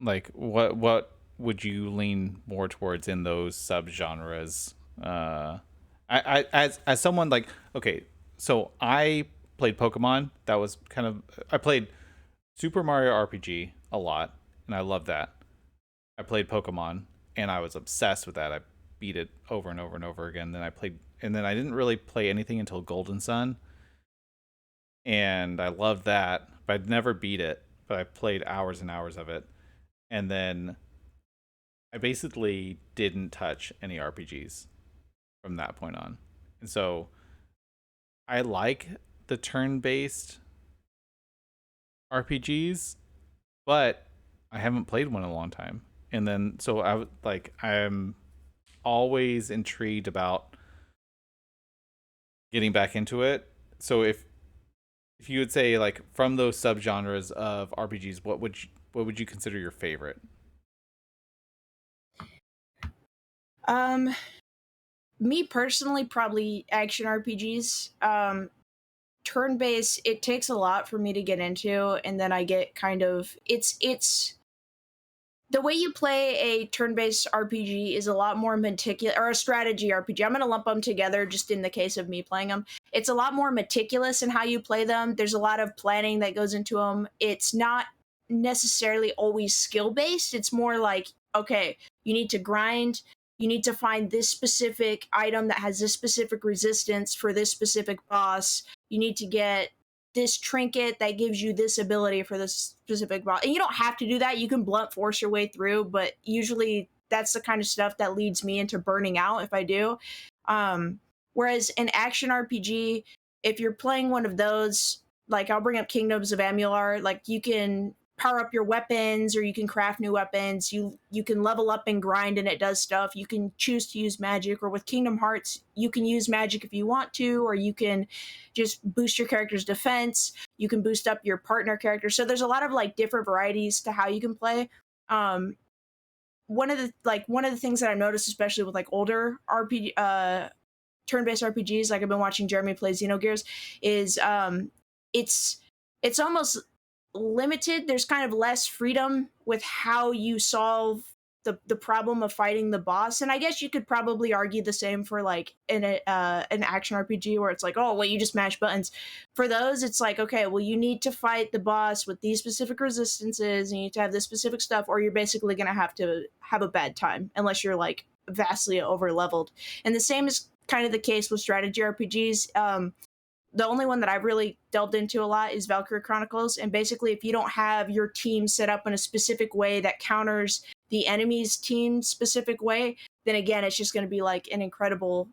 Speaker 1: like what would you lean more towards in those subgenres? I as someone like, okay, so I played Pokemon. That was I played Super Mario RPG a lot, and I love that. I played Pokemon, and I was obsessed with that. I beat it over and over and over again. Then I didn't really play anything until Golden Sun, and I loved that, but I'd never beat it. But I played hours and hours of it, and then I basically didn't touch any RPGs from that point on. And so I like the turn-based RPGs, but I haven't played one in a long time. And then so I'm always intrigued about getting back into it. So if you would say, like, from those subgenres of RPGs, what would you consider your favorite?
Speaker 2: Me personally, probably action RPGs. Turn-based, it takes a lot for me to get into, and then I get kind of it's the way you play a turn-based RPG is a lot more meticulous, or a strategy RPG. I'm going to lump them together just in the case of me playing them. It's a lot more meticulous in how you play them. There's a lot of planning that goes into them. It's not necessarily always skill-based. It's more like, okay, you need to grind, you need to find this specific item that has this specific resistance for this specific boss. You need to get this trinket that gives you this ability for this specific boss. And you don't have to do that. You can blunt force your way through, but usually that's the kind of stuff that leads me into burning out if I do. Whereas an action RPG, if you're playing one of those, like I'll bring up Kingdoms of Amular, like you can power up your weapons or you can craft new weapons. You can level up and grind and it does stuff. You can choose to use magic, or with Kingdom Hearts, you can use magic if you want to, or you can just boost your character's defense. You can boost up your partner character. So there's a lot of like different varieties to how you can play. One of the things that I've noticed, especially with like older RPG, turn-based RPGs, like I've been watching Jeremy play Xenogears, is it's almost limited. There's kind of less freedom with how you solve the problem of fighting the boss. And I guess you could probably argue the same for like an action RPG where it's like, oh, well, you just mash buttons. For those, it's like, okay, well, you need to fight the boss with these specific resistances, and you need to have this specific stuff, or you're basically going to have a bad time unless you're like vastly over leveled. And the same is kind of the case with strategy RPGs. The only one that I've really delved into a lot is Valkyrie Chronicles. And basically, if you don't have your team set up in a specific way that counters the enemy's team specific way, then again, it's just going to be like an incredible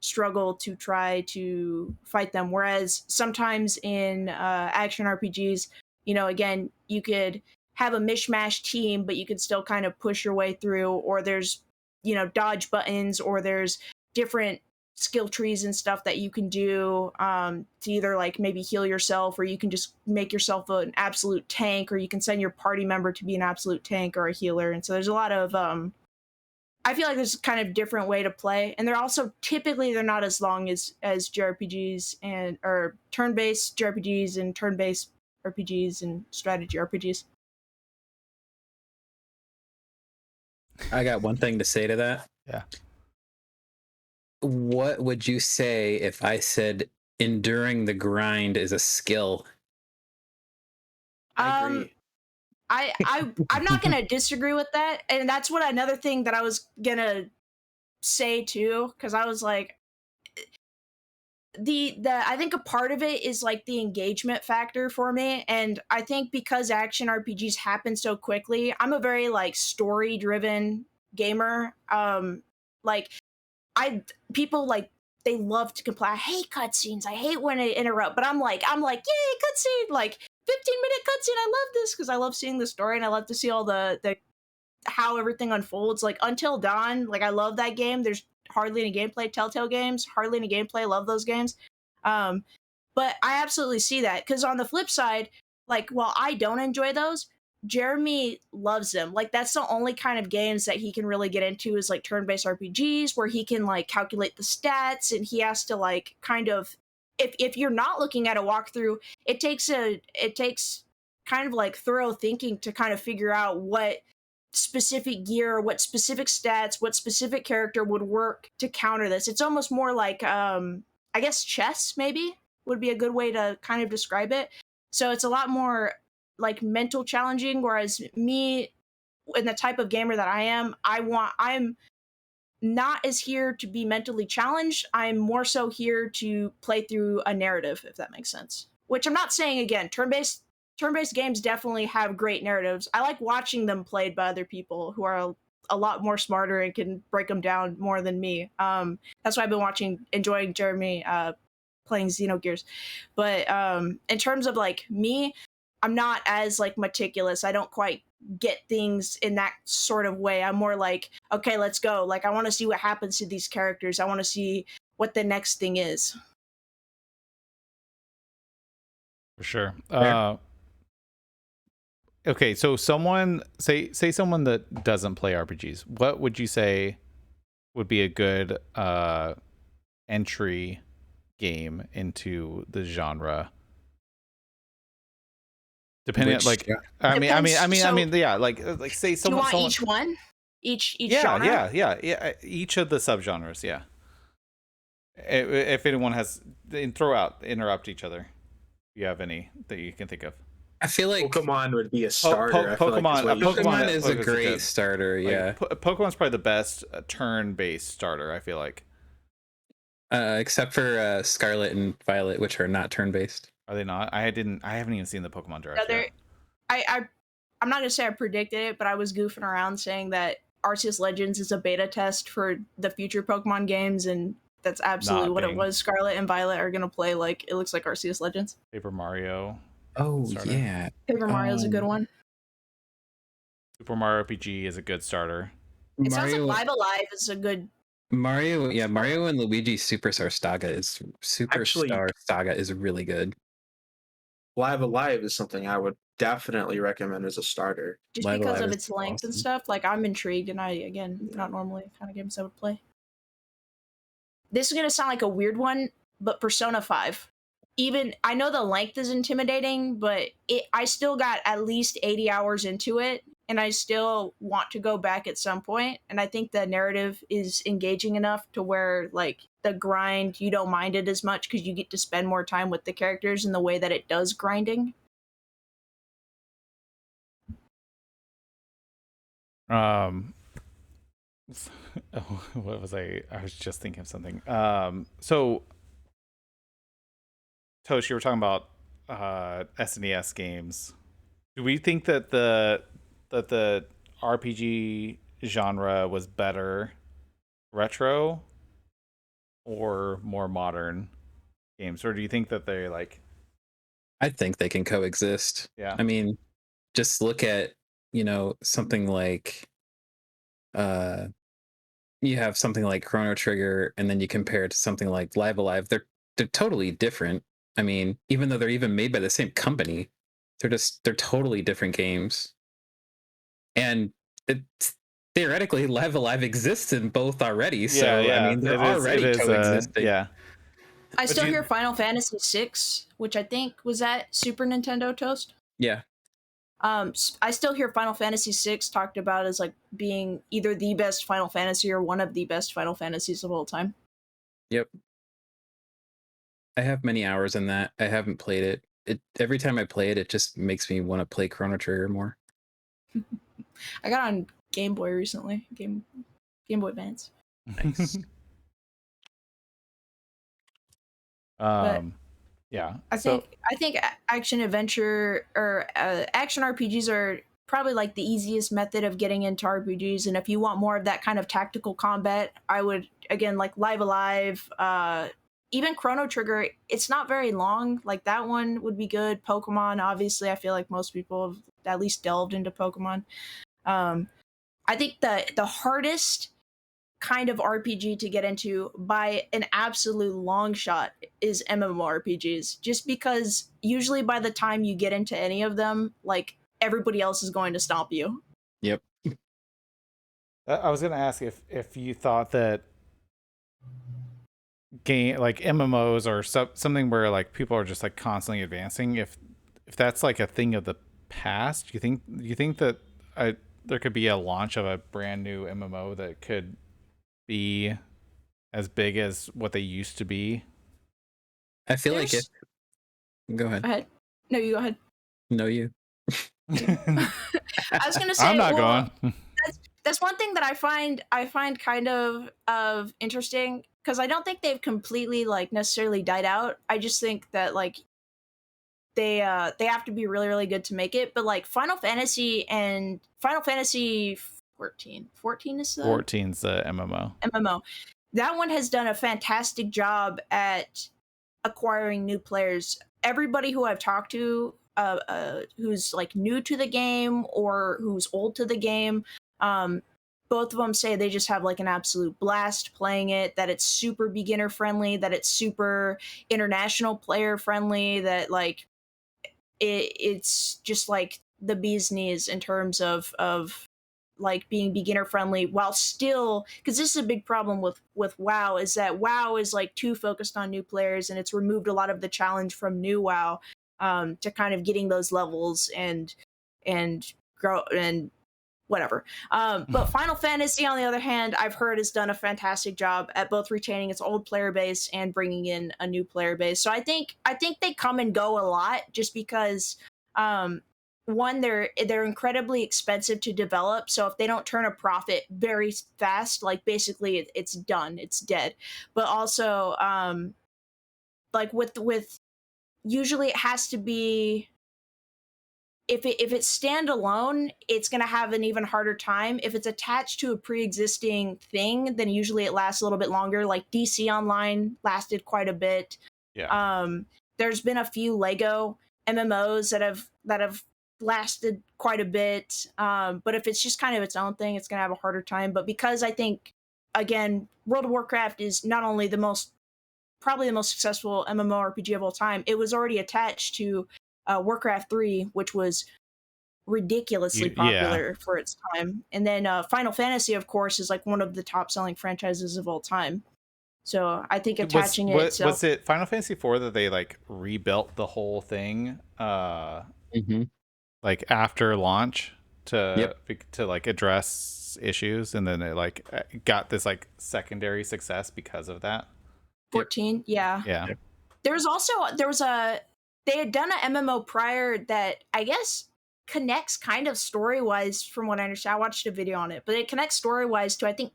Speaker 2: struggle to try to fight them. Whereas sometimes in action RPGs, again, you could have a mishmash team, but you could still kind of push your way through, or there's, dodge buttons, or there's different skill trees and stuff that you can do to either like maybe heal yourself, or you can just make yourself an absolute tank, or you can send your party member to be an absolute tank or a healer. And so there's a lot of I feel like there's kind of different way to play, and they're also typically they're not as long as JRPGs or turn-based JRPGs and turn-based RPGs and strategy RPGs.
Speaker 3: I got one thing to say to that.
Speaker 1: Yeah.
Speaker 3: What would you say if I said enduring the grind is a skill?
Speaker 4: I agree.
Speaker 2: I'm not gonna disagree with that, and that's what another thing that I was gonna say too, because I was like, the I think a part of it is like the engagement factor for me, and I think because action RPGs happen so quickly, I'm a very like story driven gamer. Like people like they love to complain. I hate cutscenes. I hate when it interrupt. But I'm like, yay, cutscene! Like 15-minute cutscene. I love this because I love seeing the story and I love to see all the how everything unfolds. Like Until Dawn, like I love that game. There's hardly any gameplay. Telltale games, hardly any gameplay. Love those games. But I absolutely see that, because on the flip side, like while I don't enjoy those, Jeremy loves them. Like that's the only kind of games that he can really get into is like turn-based RPGs where he can like calculate the stats, and he has to like kind of, if you're not looking at a walkthrough, it takes kind of like thorough thinking to kind of figure out what specific gear, what specific stats, what specific character would work to counter this. It's almost more like I guess chess maybe would be a good way to kind of describe it. So it's a lot more like mental challenging, whereas me, in the type of gamer that I am, I'm not as here to be mentally challenged. I'm more so here to play through a narrative, if that makes sense. Which I'm not saying, again, turn-based games definitely have great narratives. I like watching them played by other people who are a lot more smarter and can break them down more than me. That's why I've been enjoying Jeremy playing Xenogears. But in terms of like me, I'm not as like meticulous. I don't quite get things in that sort of way. I'm more like, okay, let's go. Like I want to see what happens to these characters. I want to see what the next thing is.
Speaker 1: For sure. Okay, so someone say someone that doesn't play RPGs, what would you say would be a good entry game into the genre? Depending, like, I mean, yeah, like say someone.
Speaker 2: Do you want each one? Each
Speaker 1: yeah,
Speaker 2: genre?
Speaker 1: Yeah. Each of the subgenres, yeah. If anyone has, interrupt each other. If you have any that you can think of.
Speaker 3: I feel like
Speaker 4: Pokemon would be a starter. I feel like
Speaker 1: Pokemon,
Speaker 4: is what you're saying.
Speaker 3: Pokemon is a
Speaker 1: Pokemon's
Speaker 3: great
Speaker 1: good.
Speaker 3: starter.
Speaker 1: Like,
Speaker 3: Yeah,
Speaker 1: Pokemon's probably the best turn-based starter. I feel like.
Speaker 3: except for Scarlet and Violet, which are not turn-based.
Speaker 1: Are they not? I haven't even seen the Pokemon Direct
Speaker 2: No,
Speaker 1: yet.
Speaker 2: I'm not gonna say I predicted it, but I was goofing around saying that Arceus Legends is a beta test for the future Pokemon games, and that's absolutely
Speaker 1: Not
Speaker 2: what it
Speaker 1: being.
Speaker 2: was. Scarlet and Violet are gonna play like it looks like Arceus Legends.
Speaker 1: Paper Mario.
Speaker 3: Oh
Speaker 1: starter.
Speaker 3: yeah,
Speaker 2: Paper Mario's a good one.
Speaker 1: Super Mario RPG is a good starter.
Speaker 2: It sounds like Live Alive is a good.
Speaker 3: Mario and Luigi's Superstar Saga is really good.
Speaker 4: Live Alive is something I would definitely recommend as a starter.
Speaker 2: Just
Speaker 3: Live
Speaker 2: because
Speaker 3: Alive
Speaker 2: of
Speaker 3: is
Speaker 2: its length and
Speaker 3: awesome.
Speaker 2: stuff. Like, I'm intrigued, and not normally the kind of games I would play. This is gonna sound like a weird one, but Persona 5. Even I know the length is intimidating, but I still got at least 80 hours into it, and I still want to go back at some point. And I think the narrative is engaging enough to where, like, the grind, you don't mind it as much because you get to spend more time with the characters in the way that it does grinding.
Speaker 1: What was I was just thinking of something. So Tosh, you were talking about SNES games. Do we think that the RPG genre was better retro or more modern games, or do you think that they like?
Speaker 3: I think they can coexist.
Speaker 1: Yeah.
Speaker 3: I mean, just look at something like you have something like Chrono Trigger, and then you compare it to something like Live Alive. They're totally different. I mean, even though they're even made by the same company, they're totally different games. And theoretically, Live Alive exists in both already. So
Speaker 1: Yeah,
Speaker 3: I mean, they're already coexisting.
Speaker 1: yeah.
Speaker 2: I still hear Final Fantasy VI, which I think was at Super Nintendo Toast.
Speaker 3: Yeah.
Speaker 2: I still hear Final Fantasy VI talked about as like being either the best Final Fantasy or one of the best Final Fantasies of all time.
Speaker 3: Yep. I have many hours in that. I haven't played it. Every time I play it, it just makes me want to play Chrono Trigger more.
Speaker 2: I got on Game Boy recently. Game Boy Advance.
Speaker 3: Nice.
Speaker 1: Yeah.
Speaker 2: I think action adventure or action RPGs are probably like the easiest method of getting into RPGs. And if you want more of that kind of tactical combat, I would again like Live Alive, even Chrono Trigger. It's not very long. Like that one would be good. Pokemon, obviously, I feel like most people have at least delved into Pokemon. I think the hardest kind of RPG to get into by an absolute long shot is MMORPGs, just because usually by the time you get into any of them, like everybody else is going to stomp you.
Speaker 3: Yep.
Speaker 1: I was gonna ask if you thought that game like MMOs or something where like people are just like constantly advancing, if that's like a thing of the past. You think that there could be a launch of a brand new MMO that could be as big as what they used to be?
Speaker 3: I feel like it. Go ahead.
Speaker 2: Go ahead. No, you go ahead.
Speaker 3: No, you.
Speaker 2: I was gonna say
Speaker 1: I'm not going.
Speaker 2: That's one thing that I find kind of interesting, because I don't think they've completely like necessarily died out. I just think that like they have to be really really good to make it. But like Final Fantasy 14 is the
Speaker 1: 14's the MMO.
Speaker 2: That one has done a fantastic job at acquiring new players. Everybody who I've talked to, who's like new to the game or who's old to the game, both of them say they just have like an absolute blast playing it, that it's super beginner friendly, that it's super international player friendly, that like it's just like the bee's knees in terms of like being beginner friendly, while still, because this is a big problem with WoW, is that WoW is like too focused on new players, and it's removed a lot of the challenge from new WoW, to kind of getting those levels and grow and whatever. But Final Fantasy, on the other hand, I've heard has done a fantastic job at both retaining its old player base and bringing in a new player base. So I think they come and go a lot, just because One, they're incredibly expensive to develop, so if they don't turn a profit very fast, like basically it's done, it's dead. But also, like with usually it has to be, if it's standalone, it's going to have an even harder time. If it's attached to a pre-existing thing, then usually it lasts a little bit longer. Like DC Online lasted quite a bit.
Speaker 1: Yeah.
Speaker 2: There's been a few Lego MMOs that have lasted quite a bit. But if it's just kind of its own thing, it's going to have a harder time. But because I think, again, World of Warcraft is not only probably the most successful MMORPG of all time, it was already attached to Warcraft 3, which was ridiculously popular for its time. And then Final Fantasy, of course, is like one of the top selling franchises of all time. So I think attaching
Speaker 1: was it Final Fantasy IV that they like rebuilt the whole thing like after launch to like address issues, and then it like got this like secondary success because of that?
Speaker 2: 14, yeah. There was they had done an MMO prior that I guess connects kind of story-wise, from what I understand. I watched a video on it, but it connects story-wise to, I think,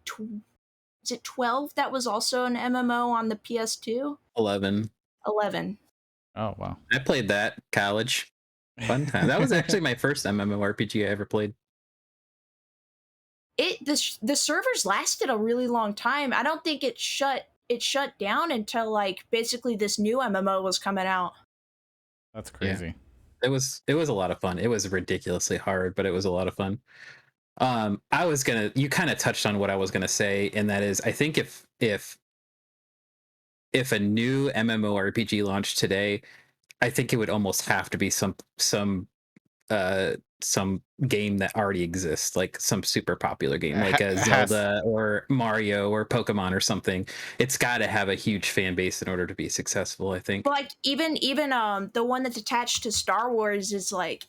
Speaker 2: is it 12? That was also an MMO on the PS2?
Speaker 3: 11.
Speaker 1: Oh, wow.
Speaker 3: I played that college. Fun time. That was actually my first MMORPG I ever played.
Speaker 2: The servers lasted a really long time. I don't think it shut down until like basically this new MMO was coming out.
Speaker 1: That's crazy.
Speaker 3: Yeah. It was a lot of fun. It was ridiculously hard, but it was a lot of fun. You kind of touched on what I was gonna say, and that is, I think if a new MMORPG launched today, I think it would almost have to be some game that already exists, like some super popular game, like a Zelda or Mario or Pokemon or something. It's got to have a huge fan base in order to be successful, I think.
Speaker 2: Like even the one that's attached to Star Wars is like,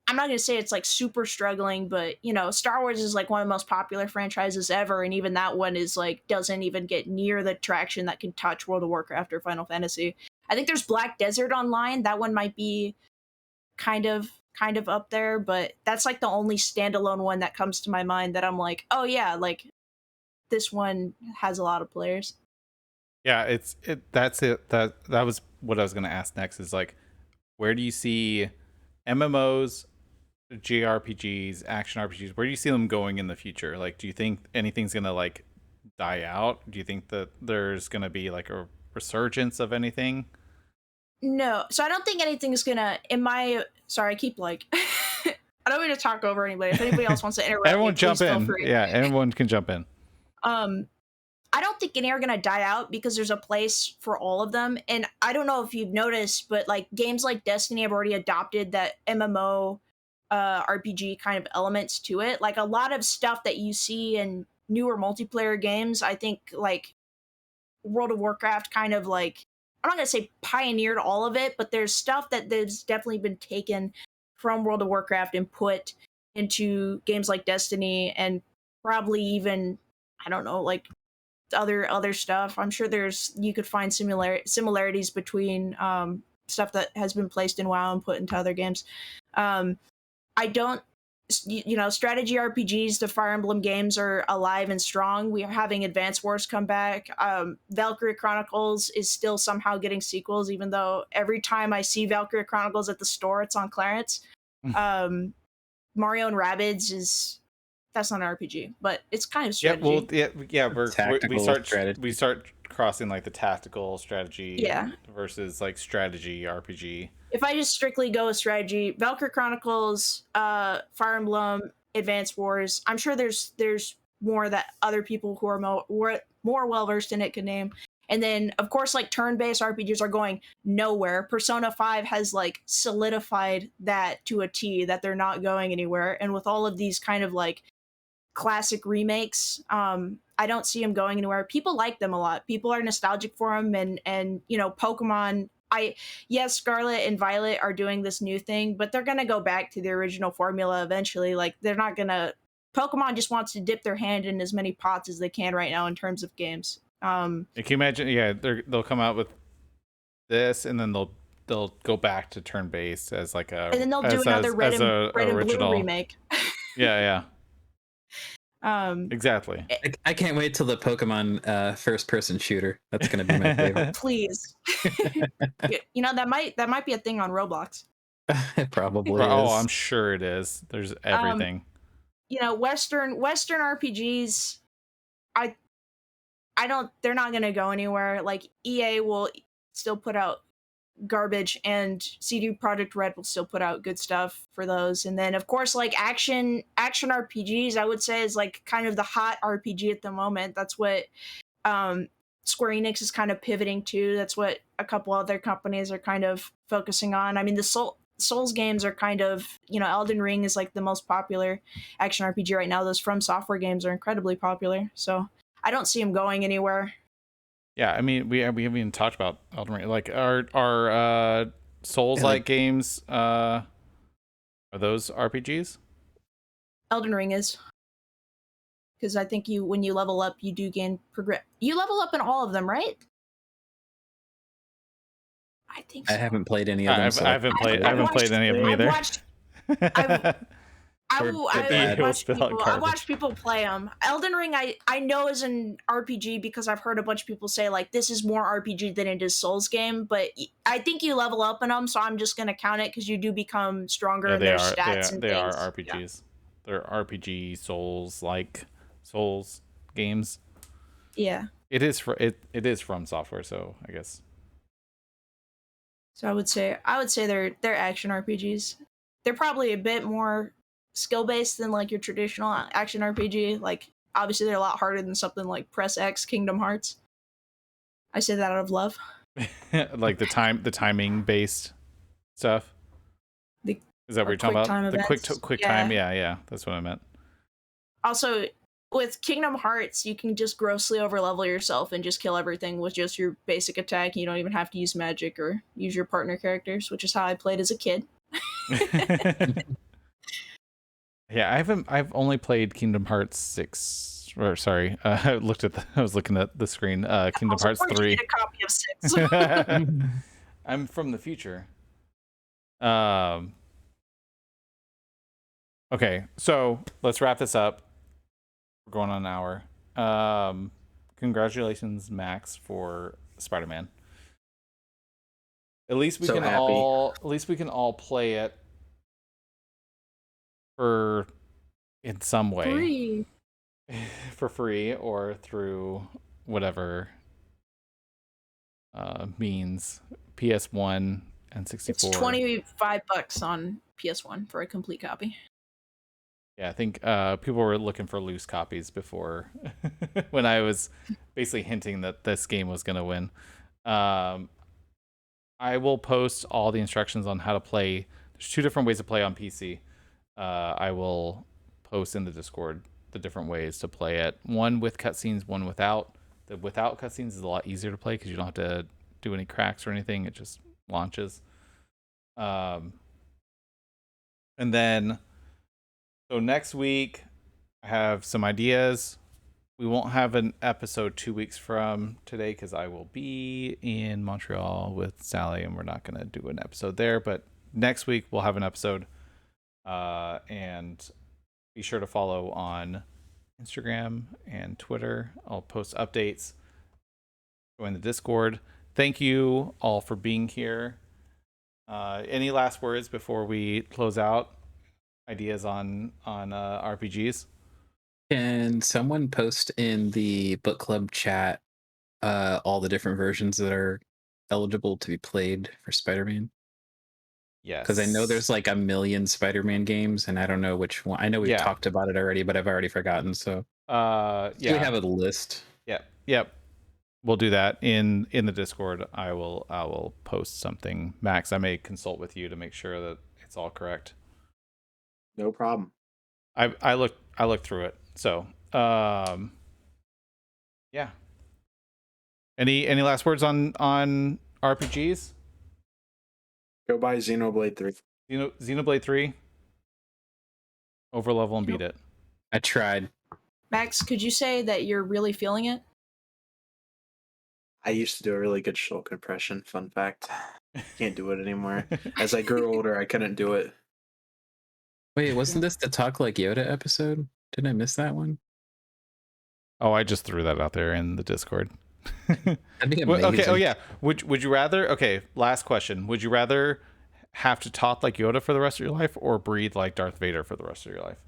Speaker 2: I'm not going to say it's like super struggling, but you know, Star Wars is like one of the most popular franchises ever, and even that one is like doesn't even get near the traction that can touch World of Warcraft or Final Fantasy. I think there's Black Desert Online. That one might be kind of up there, but that's like the only standalone one that comes to my mind that I'm like, oh yeah, like this one has a lot of players.
Speaker 1: Yeah, that was what I was going to ask next, is like, where do you see MMOs, JRPGs, action RPGs, where do you see them going in the future? Like, do you think anything's going to like die out? Do you think that there's going to be like a resurgence of anything?
Speaker 2: No, so I don't think anything's gonna, sorry, I keep like I don't mean to talk over anybody. If anybody else wants to interrupt,
Speaker 1: everyone jump in. Yeah, everyone can jump in.
Speaker 2: I don't think any are gonna die out because there's a place for all of them. And I don't know if you've noticed, but like games like Destiny have already adopted that MMO RPG kind of elements to it. Like a lot of stuff that you see in newer multiplayer games, I think like World of Warcraft kind of like, I'm not going to say pioneered all of it, but there's stuff that's definitely been taken from World of Warcraft and put into games like Destiny, and probably even, I don't know, like other stuff. I'm sure you could find similarities between stuff that has been placed in WoW and put into other games. I don't, strategy RPGs, the Fire Emblem games are alive and strong. We are having Advance Wars come back. Valkyria Chronicles is still somehow getting sequels, even though every time I see Valkyria Chronicles at the store, it's on clearance. Mario and Rabbids that's not an RPG, but it's kind of strategy.
Speaker 1: We start crossing like the tactical strategy versus like strategy RPG.
Speaker 2: If I just strictly go with strategy, Valkyrie Chronicles, Fire Emblem, Advance Wars, I'm sure there's more that other people who are more well versed in it could name. And then, of course, like turn-based RPGs are going nowhere. Persona 5 has like solidified that to a T, that they're not going anywhere. And with all of these kind of like classic remakes, I don't see them going anywhere. People like them a lot. People are nostalgic for them, and you know, Pokemon. Yes, Scarlet and Violet are doing this new thing, but they're gonna go back to the original formula eventually. Like they're not gonna. Pokemon just wants to dip their hand in as many pots as they can right now in terms of games.
Speaker 1: Can you imagine? Yeah, they'll come out with this, and then they'll they'll go back to turn based as like a
Speaker 2: And then they'll do another red and blue
Speaker 1: original
Speaker 2: remake.
Speaker 1: Yeah,
Speaker 2: Um,
Speaker 1: exactly.
Speaker 3: I can't wait till the Pokemon first person shooter. That's gonna be my favorite.
Speaker 2: please. You know, that might be a thing on Roblox.
Speaker 3: It probably
Speaker 1: Oh,
Speaker 3: is.
Speaker 1: I'm sure it is. There's everything.
Speaker 2: You know, Western RPGs, I don't, they're not gonna go anywhere. Like EA will still put out garbage, and CD Projekt Red will still put out good stuff for those. And then of course, like action RPGs, I would say is like kind of the hot RPG at the moment. That's what Square Enix is kind of pivoting to. That's what a couple other companies are kind of focusing on. I mean, the Souls games are kind of, you know, Elden Ring is like the most popular action RPG right now. Those From Software games are incredibly popular. So I don't see them going anywhere.
Speaker 1: Yeah, I mean, we haven't even talked about Elden Ring. Like our Souls-like games, are those RPGs?
Speaker 2: Elden Ring is, because I think when you level up, you do gain progress. You level up in all of them, right? I think so.
Speaker 3: I haven't played any of them.
Speaker 1: I haven't played any of them either.
Speaker 2: I've watched people play them. Elden Ring, I know is an RPG because I've heard a bunch of people say like this is more RPG than it is Souls game. But I think you level up in them, so I'm just gonna count it because you do become stronger in their stats and things.
Speaker 1: They are RPGs. Yeah. They're RPG Souls games.
Speaker 2: Yeah.
Speaker 1: It is From Software, so I guess.
Speaker 2: So I would say they're action RPGs. They're probably a bit more skill based than like your traditional action RPG. Like obviously they're a lot harder than something like Press X, Kingdom Hearts. I say that out of love.
Speaker 1: Like the timing based stuff. Is that what you're talking about? The quick time. Yeah, that's what I meant.
Speaker 2: Also, with Kingdom Hearts, you can just grossly overlevel yourself and just kill everything with just your basic attack. You don't even have to use magic or use your partner characters, which is how I played as a kid.
Speaker 1: Yeah, I've only played Kingdom Hearts 6. Or sorry, I was looking at the screen. Kingdom Hearts 3.
Speaker 2: Need a copy of 6.
Speaker 1: I'm from the future. Okay, so let's wrap this up. We're going on an hour. Congratulations, Max, for Spider-Man. At least we can all play it in some way. For free or through whatever means. PS1 and 64.
Speaker 2: It's $25 on PS1 for a complete copy.
Speaker 1: Yeah, I think people were looking for loose copies before when I was basically hinting that this game was going to win. I will post all the instructions on how to play. There's 2 different ways to play on PC. I will post in the Discord the different ways to play it. One with cutscenes, one without. The without cutscenes is a lot easier to play because you don't have to do any cracks or anything. It just launches. And then, so next week, I have some ideas. We won't have an episode 2 weeks from today because I will be in Montreal with Sally, and we're not going to do an episode there. But next week, we'll have an episode. And be sure to follow on Instagram and Twitter. I'll post updates. Join the Discord. Thank you all for being here. Any last words before we close out? Ideas on RPGs?
Speaker 3: Can someone post in the book club chat all the different versions that are eligible to be played for Spider-Man?
Speaker 1: Yes.
Speaker 3: Because I know there's like a million Spider-Man games, and I don't know which one. I know we've talked about it already, but I've already forgotten. So
Speaker 1: yeah,
Speaker 3: we have a list.
Speaker 1: Yep. We'll do that in the Discord. I will post something. Max, I may consult with you to make sure that it's all correct.
Speaker 4: No problem.
Speaker 1: I looked through it. So yeah. Any last words on RPGs?
Speaker 4: Go buy Xenoblade 3.
Speaker 1: Xenoblade 3. Overlevel and beat it.
Speaker 3: I tried.
Speaker 2: Max, could you say that you're really feeling it?
Speaker 4: I used to do a really good Shulk impression. Fun fact. Can't do it anymore. As I grew older, I couldn't do it.
Speaker 3: Wait, wasn't this the Talk Like Yoda episode? Did I miss that one?
Speaker 1: Oh, I just threw that out there in the Discord.
Speaker 3: That'd be amazing.
Speaker 1: Okay. Oh yeah. Would you rather? Okay. Last question. Would you rather have to talk like Yoda for the rest of your life, or breathe like Darth Vader for the rest of your life?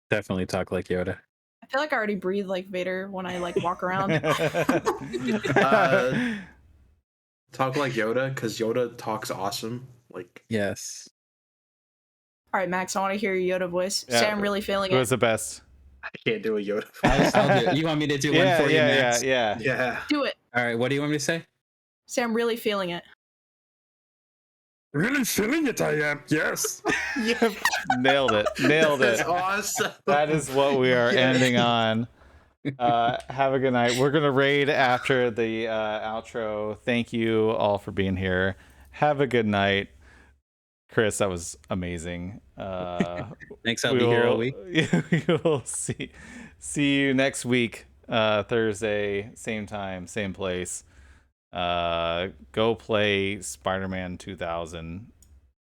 Speaker 3: Definitely Talk Like Yoda.
Speaker 2: I feel like I already breathe like Vader when I like walk around.
Speaker 4: Talk like Yoda, because Yoda talks awesome. Like,
Speaker 3: Yes.
Speaker 2: All right, Max, I want to hear your Yoda voice.
Speaker 1: Yeah.
Speaker 2: Say I'm really feeling
Speaker 1: Who
Speaker 2: it.
Speaker 1: was the best?
Speaker 4: I can't do a Yoda.
Speaker 3: I'll do it. You want me to do one for you, Max?
Speaker 1: Yeah.
Speaker 4: Yeah.
Speaker 2: Do it.
Speaker 3: All right, what do you want me to say?
Speaker 2: Say I'm really feeling it.
Speaker 3: Really feeling it, I am. Yes.
Speaker 1: Yep. Nailed it.
Speaker 4: That's awesome.
Speaker 1: That is what we are ending on. Have a good night. We're gonna raid after the outro. Thank you all for being here. Have a good night. Chris, that was amazing.
Speaker 3: Thanks, I'll be here all week.
Speaker 1: We will see you next week, Thursday, same time, same place. Go play Spider-Man 2000.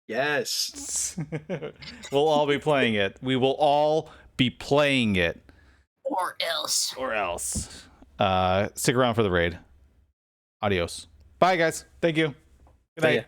Speaker 4: Yes.
Speaker 1: We'll all be playing it. We will all be playing it.
Speaker 2: Or else.
Speaker 1: Stick around for the raid. Adios. Bye, guys. Thank you. Good
Speaker 3: See
Speaker 1: night.
Speaker 3: ya.